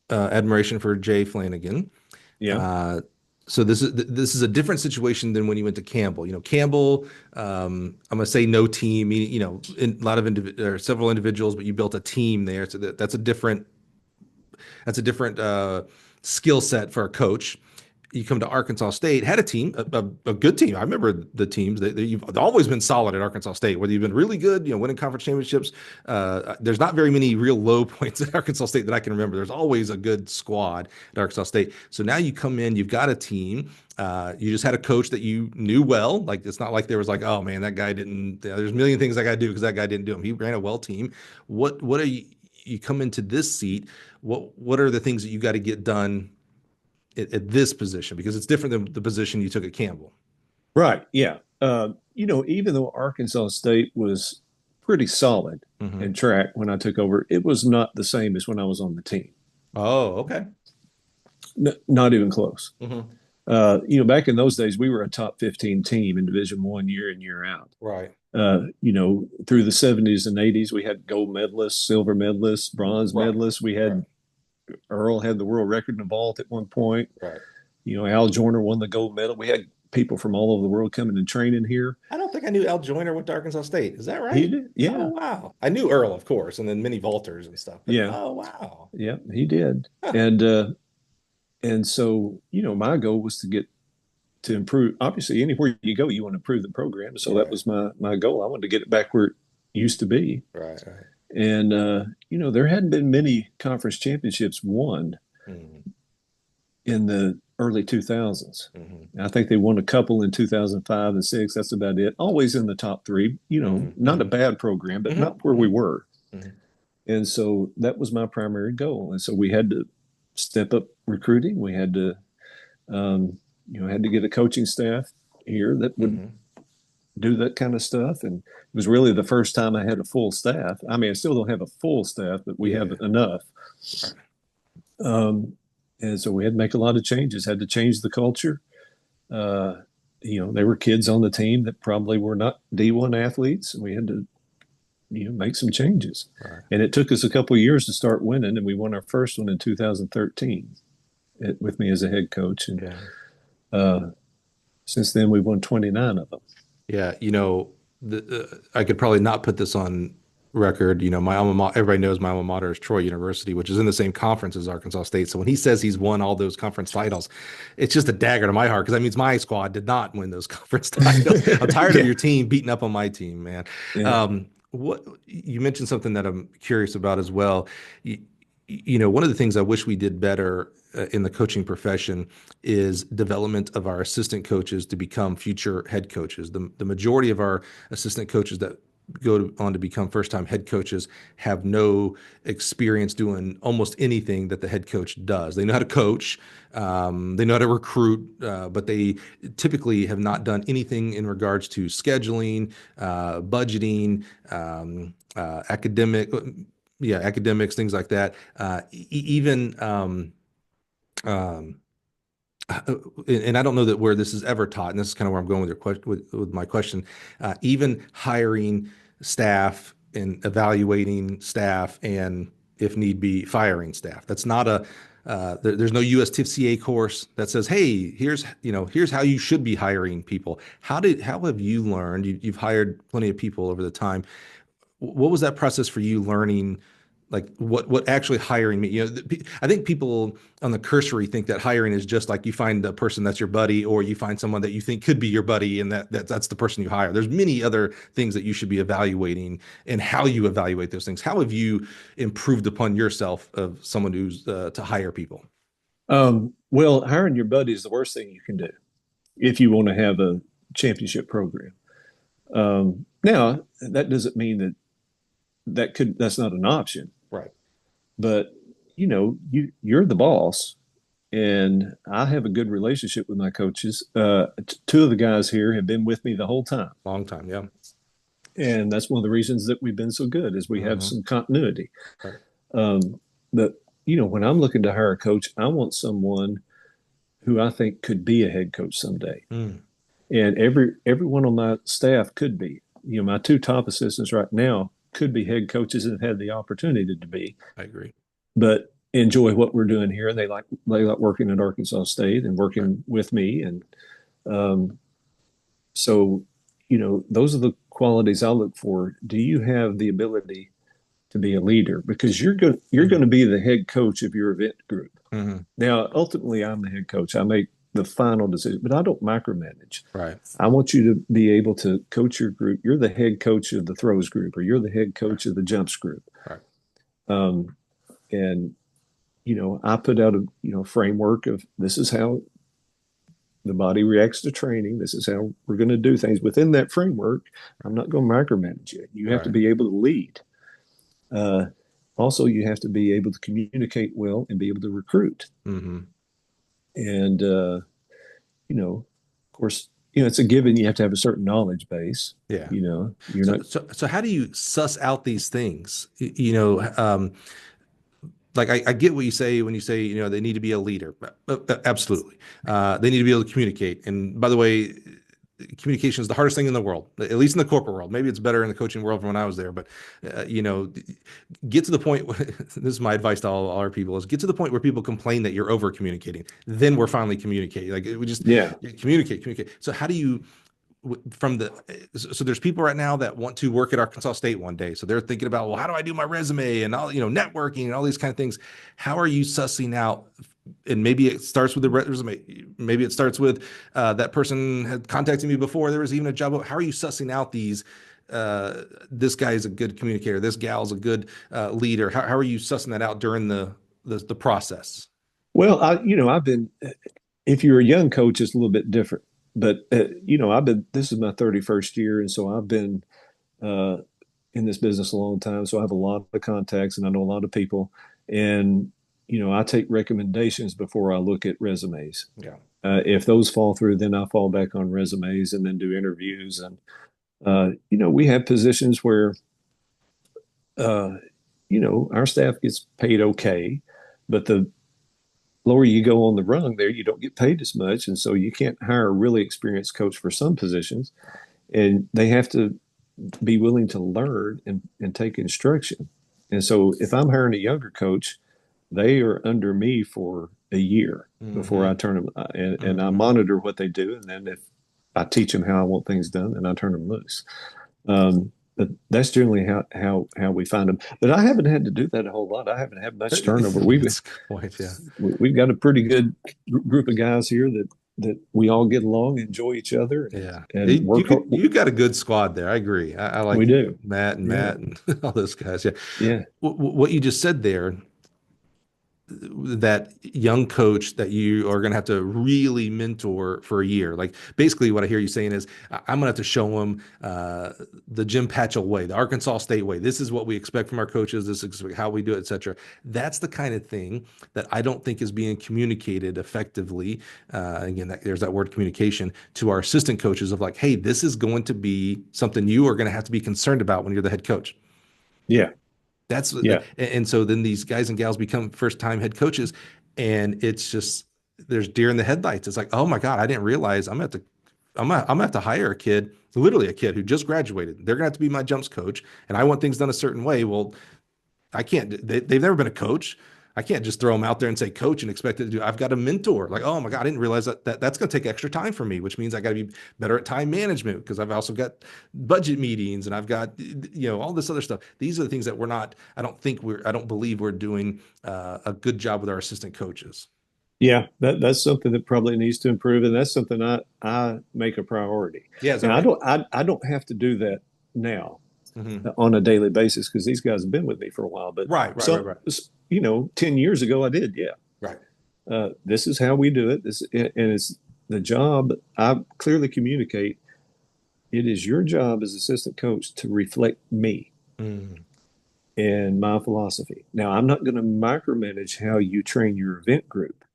admiration for Jay Flanagan. Yeah. Uh, so this is a different situation than when you went to Campbell. Campbell, I'm gonna say no team, meaning a lot of several individuals, but you built a team there. So that's a different skill set for a coach. You come to Arkansas State, had a team, a good team. I remember the teams. You've always been solid at Arkansas State, whether you've been really good, winning conference championships. There's not very many real low points at Arkansas State that I can remember. There's always a good squad at Arkansas State. So now you come in, you've got a team. You just had a coach that you knew well. Like, it's not like there was like, oh man, that guy didn't. There's a million things I got to do because that guy didn't do them. He ran a well team. What are you come into this seat? What are the things that you got to get done at this position, because it's different than the position you took at Campbell? Right. Yeah. Even though Arkansas State was pretty solid Mm-hmm. in track when I took over, it was not the same as when I was on the team. Oh, okay. Not even close. Mm-hmm. Back in those days, we were a top 15 team in Division One year in, year out. Right. Through the 70s and 80s, we had gold medalists, silver medalists, bronze Right. medalists. We had Earl had the world record in the vault at one point. Right. Al Joyner won the gold medal. We had people from all over the world coming and training here. I don't think I knew Al Joyner went to Arkansas State. Is that right? He did. Yeah. Oh, wow. I knew Earl, of course, and then many vaulters and stuff. But, Yeah. oh, wow. Yeah, he did. Huh. And so, my goal was to improve. Obviously, anywhere you go, you want to improve the program. So that was my goal. I wanted to get it back where it used to be. Right. And, there hadn't been many conference championships won in the early 2000s. Mm-hmm. I think they won a couple in 2005 and 6. That's about it. Always in the top 3, not a bad program, but not where we were. Mm-hmm. And so that was my primary goal. And so we had to step up recruiting. We had to, had to get a coaching staff here that would do that kind of stuff. And it was really the first time I had a full staff. I mean, I still don't have a full staff, but we have enough. And so we had to make a lot of changes, had to change the culture. There were kids on the team that probably were not D1 athletes, and we had to, make some changes. Right. And it took us a couple of years to start winning, and we won our first one in 2013 with me as a head coach. And since then, we've won 29 of them. Yeah, I could probably not put this on record. My alma mater, everybody knows my alma mater is Troy University, which is in the same conference as Arkansas State. So when he says he's won all those conference titles, it's just a dagger to my heart, because that means my squad did not win those conference titles. I'm tired of your team beating up on my team, man. Yeah. What you mentioned something that I'm curious about as well. One of the things I wish we did better in the coaching profession is development of our assistant coaches to become future head coaches. The majority of our assistant coaches that go on to become first-time head coaches have no experience doing almost anything that the head coach does. They know how to coach, they know how to recruit, but they typically have not done anything in regards to scheduling, budgeting, academics, things like that. And I don't know that where this is ever taught, and this is kind of where I'm going with my question. Even hiring staff and evaluating staff, and if need be, firing staff. That's not there's no US TIFCA course that says, hey, here's how you should be hiring people. How have you learned? You've hired plenty of people over the time. What was that process for you, learning like what actually hiring means? I think people on the cursory think that hiring is just like you find a person that's your buddy, or you find someone that you think could be your buddy, and that's the person you hire. There's many other things that you should be evaluating, and how you evaluate those things. How have you improved upon yourself of someone who's to hire people? Well, hiring your buddy is the worst thing you can do if you want to have a championship program. Now, that doesn't mean that's not an option. Right. But, you're the boss, and I have a good relationship with my coaches. Two of the guys here have been with me the whole time. Long time, yeah. And that's one of the reasons that we've been so good, is we have some continuity. Right. But, when I'm looking to hire a coach, I want someone who I think could be a head coach someday. Mm, And everyone on my staff could be. You know, my two top assistants right now could be head coaches and had the opportunity to be, I agree. but enjoy what we're doing here. And they like working at Arkansas State and Right. working with me. And um, so, you know, those are the qualities I look for. Do you have the ability to be a leader? Because you're Mm-hmm. going to be the head coach of your event group. Mm-hmm. Now, ultimately, I'm the head coach. I make the final decision, but I don't micromanage. Right. I want you to be able to coach your group. You're the head coach of the throws group, or you're the head Right. coach of the jumps group. Right. Um, and you know, I put out a framework of this is how the body reacts to training. This is how we're going to do things within that framework. I'm not going to micromanage it. You have to Right. be able to lead. Uh, Also, you have to be able to communicate well and be able to recruit. Mm-hmm. And of course, it's a given. You have to have a certain knowledge base. Yeah. You're So, not. so how do you suss out these things? Like I get what you say when you say, they need to be a leader. Absolutely. They need to be able to communicate. And by the way, communication is the hardest thing in the world, at least in the corporate world. Maybe it's better in the coaching world from when I was there, but get to the point. This is my advice to all our people: is get to the point where people complain that you're over communicating. Then we're finally communicating. Like we just Yeah. communicate. So how do you from the so there's people right now that want to work at Arkansas State one day, so they're thinking about, well, how do I do my resume and all, networking and all these kind of things. How are you sussing out? And maybe it starts with the resume, maybe it starts with that person had contacted me before there was even a job. How are you sussing out these this guy is a good communicator, this gal's a good leader? How are you sussing that out during the process? Well, I've been. If you're a young coach, it's a little bit different. But I've been. This is my 31st year, and so I've been uh, in this business a long time. So I have a lot of contacts, and I know a lot of people. And I take recommendations before I look at resumes. Yeah. If those fall through, then I fall back on resumes and then do interviews. And we have positions where uh, our staff gets paid okay, but the lower you go on the rung there, you don't get paid as much. And so you can't hire a really experienced coach for some positions. And they have to be willing to learn and take instruction. And so if I'm hiring a younger coach, they are under me for a year before Mm-hmm. I turn them, and I Mm-hmm. monitor what they do. And then if I teach them how I want things done, and I turn them loose. But that's generally how we find them. But I haven't had to do that a whole lot. I haven't had much turnover. That's a good point. Yeah. We've got a pretty good group of guys here that we all get along, enjoy each other, Yeah, and work hard. you got a good squad there. I agree. I like We do. Matt and Yeah. Matt and all those guys. Yeah, Yeah. what you just said there, that young coach that you are going to have to really mentor for a year. Like basically, what I hear you saying is, I'm going to have to show them the Jim Patchell way, the Arkansas State way. This is what we expect from our coaches. This is how we do it, etc. That's the kind of thing that I don't think is being communicated effectively. Again, there's that word communication to our assistant coaches of like, hey, this is going to be something you are going to have to be concerned about when you're the head coach. Yeah. That's Yeah. and so then these guys and gals become first time head coaches, and it's just there's deer in the headlights. It's like, oh my God, I didn't realize I'm gonna have to hire a kid, literally a kid who just graduated. They're gonna have to be my jumps coach, and I want things done a certain way. Well, I can't. They've never been a coach. I can't just throw them out there and say coach and expect it to do. I've got a mentor. Like, oh my God, I didn't realize that's going to take extra time for me, which means I got to be better at time management because I've also got budget meetings and I've got all this other stuff. These are the things that we're not. I don't believe we're doing a good job with our assistant coaches. Yeah, that's something that probably needs to improve, and that's something I make a priority. Yeah, is that Now right? I don't have to do that now Mm-hmm. on a daily basis because these guys have been with me for a while. But Right, right, right, some, right, 10 years ago I did. Yeah, right. this is how we do it. And it's the job. I clearly communicate. It is your job as assistant coach to reflect me Mm, and my philosophy. Now I'm not going to micromanage how you train your event group.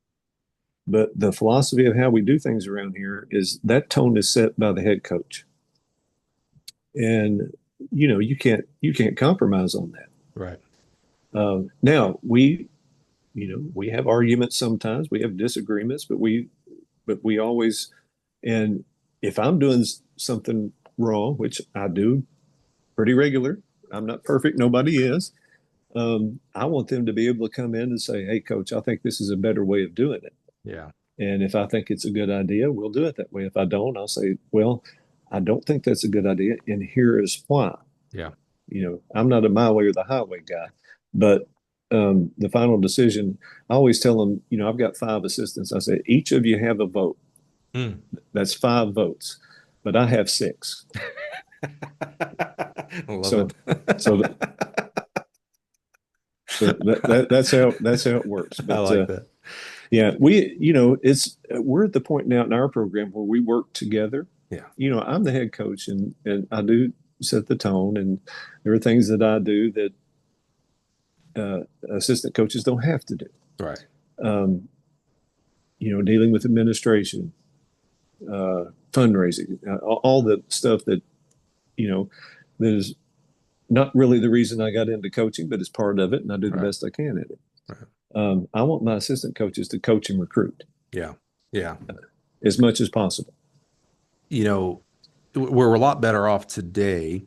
But the philosophy of how we do things around here is that tone is set by the head coach. And you can't compromise on that. right. Now we have arguments sometimes, we have disagreements, but but we always, and if I'm doing something wrong, which I do pretty regular, I'm not perfect, nobody is. I want them to be able to come in and say, "Hey, coach, I think this is a better way of doing it." Yeah. And if I think it's a good idea, we'll do it that way. If I don't, I'll say, "Well, I don't think that's a good idea, and here is why." Yeah. I'm not a my way or the highway guy, but the final decision, I always tell them, I've got five assistants. I say, each of you have a vote. Mm. That's five votes, but I have six. I love So, it. so, so that's how it works. I But like that. yeah, we're at the point now in our program where we work together. Yeah. I'm the head coach, and I do set the tone, and there are things that I do that assistant coaches don't have to do. Right. Um, dealing with administration, fundraising, all the stuff you know, that is not really the reason I got into coaching, but it's part of it, and I do the Right. best I can at it. Right. I want my assistant coaches to coach and recruit Yeah. Yeah. as much as possible. You know, we're a lot better off today.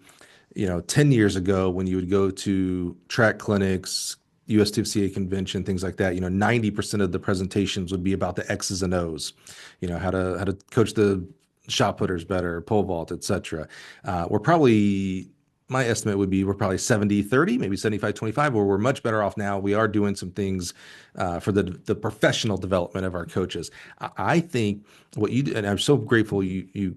10 years ago when you would go to track clinics, USTFCA convention, things like that, 90% of the presentations would be about the X's and O's, how to coach the shot putters better, pole vault, etc. We're probably my estimate would be we're probably 70-30, maybe 75-25, where we're much better off now. We are doing some things for the professional development of our coaches. I think what you do, and I'm so grateful you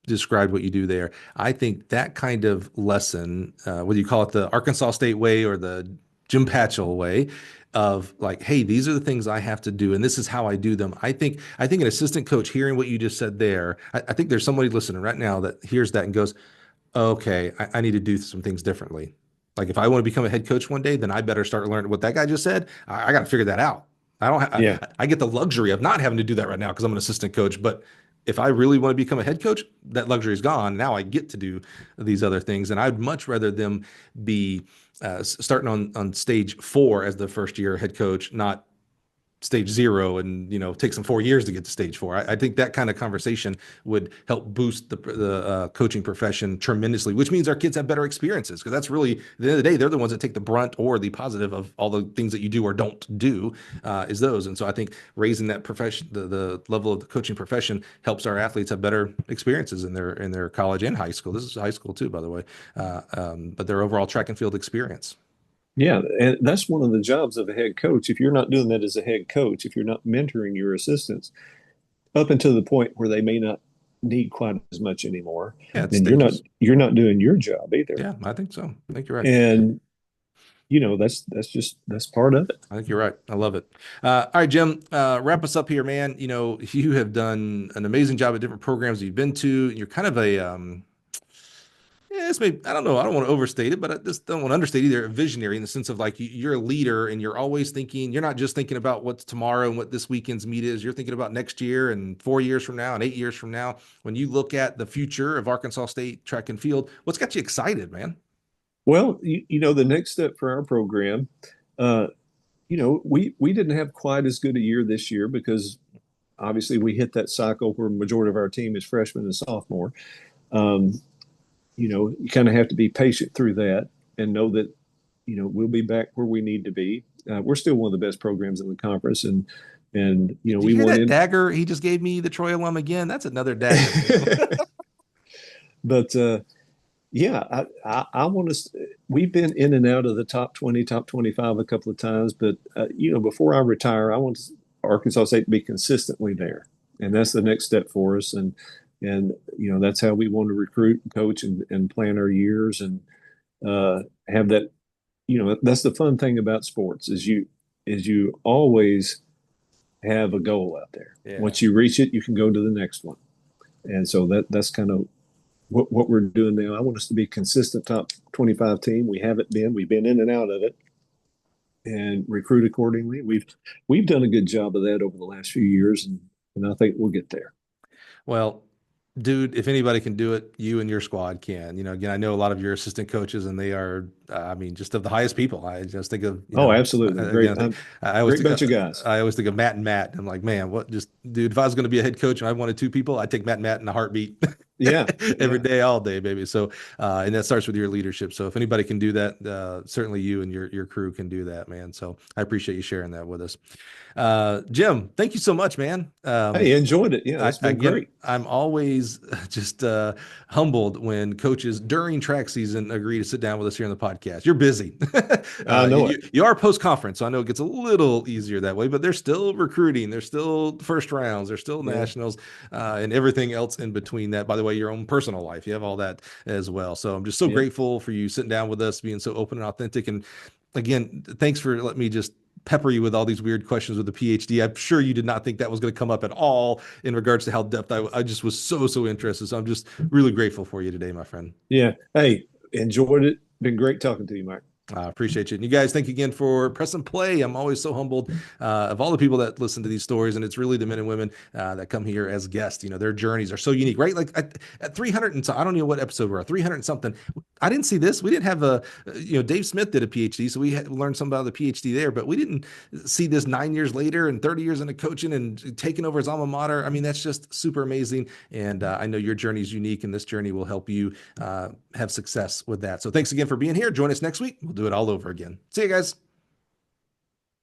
described what you do there. I think that kind of lesson, whether you call it the Arkansas State way or the Jim Patchell way, of like, hey, these are the things I have to do, and this is how I do them. I think an assistant coach hearing what you just said there, I think there's somebody listening right now that hears that and goes, okay, I need to do some things differently. Like if I want to become a head coach one day, then I better start learning what that guy just said. I got to figure that out. I don't. Yeah, I get the luxury of not having to do that right now because I'm an assistant coach. But if I really want to become a head coach, that luxury is gone. Now I get to do these other things, and I'd much rather them be starting on stage 4 as the first year head coach, not stage 0 and takes them 4 years to get to stage 4. I think that kind of conversation would help boost the coaching profession tremendously, which means our kids have better experiences because that's really at the end of the day they're the ones that take the brunt or the positive of all the things that you do or don't do is those. And so I think raising that profession, the level of the coaching profession helps our athletes have better experiences in their college and high school. This is high school too, by the way, but their overall track and field experience. yeah, and that's one of the jobs of a head coach. If you're not doing that as a head coach, if you're not mentoring your assistants up until the point where they may not need quite as much anymore, Yeah, it's then you're not stages. you're not doing your job either. Yeah, I think so. I think you're right. And that's part of it. I think you're right. I love it. All right, Jim, wrap us up here, man. You have done an amazing job at different programs you've been to. You're kind of a, yeah, it's maybe, I don't know. I don't want to overstate it, but I just don't want to understate either. A visionary in the sense of like you're a leader and you're always thinking, you're not just thinking about what's tomorrow and what this weekend's meet is. You're thinking about next year and 4 years from now and 8 years from now. When you look at the future of Arkansas State track and field, what's got you excited, man? Well, the next step for our program, uh, we didn't have quite as good a year this year because obviously we hit that cycle where majority of our team is freshman and sophomore. Um, you kind of have to be patient through that and know that, we'll be back where we need to be. We're still one of the best programs in the conference, and Did you we hear went that in. dagger he just gave me, the Troy alum again? That's another dagger, man. But yeah, I want to. We've been in and out of the top 20, top 25 a couple of times, but before I retire, I want Arkansas State to be consistently there, and that's the next step for us. And that's how we want to recruit, and coach, and plan our years, and have that. That's the fun thing about sports is you always have a goal out there. Yeah. Once you reach it, you can go to the next one, and so that's kind of what we're doing now. I want us to be a consistent top 25 team. We haven't been. We've been in and out of it, and recruit accordingly. We've done a good job of that over the last few years, and I think we'll get there. Well, Dude, if anybody can do it, you and your squad can. Again, I know a lot of your assistant coaches, and they are, I mean, just of the highest people. I just think of, Oh, absolutely. again, Great. I always Great think, bunch of guys. I always think of Matt and Matt. I'm like, man, what just, dude, if I was going to be a head coach and I wanted two people, I'd take Matt and Matt in a heartbeat. Yeah. Every Yeah. day, all day, baby. So, and that starts with your leadership. So, if anybody can do that, certainly you and your crew can do that, man. So, I appreciate you sharing that with us. Jim, thank you so much, man. Hey, enjoyed it. Yeah, it's been Again, great. I'm always just humbled when coaches during track season agree to sit down with us here on the podcast. You're busy. I know it. You are post conference, so I know it gets a little easier that way, but they're still recruiting. They're still first rounds. They're still Yeah. nationals, and everything else in between that. By the way, your own personal life, you have all that as well. So I'm just so Yeah. grateful for you sitting down with us, being so open and authentic. And again, thanks for letting me just pepper you with all these weird questions with the PhD. I'm sure you did not think that was going to come up at all in regards to how depth I just was so interested. So I'm just really grateful for you today, my friend. Yeah. Hey, enjoyed it. Been great talking to you, Mike. I appreciate you. And you guys, thank you again for pressing play. I'm always so humbled of all the people that listen to these stories. And it's really the men and women that come here as guests. Their journeys are so unique, right? Like at 300 and so, I don't know what episode we're at, 300 and something. I didn't see this. We didn't have Dave Smith did a PhD. So we had learned some about the PhD there, but we didn't see this 9 years later and 30 years into coaching and taking over his alma mater. I mean, that's just super amazing. And I know your journey is unique, and this journey will help you have success with that. So thanks again for being here. Join us next week. We'll do it all over again. See you guys.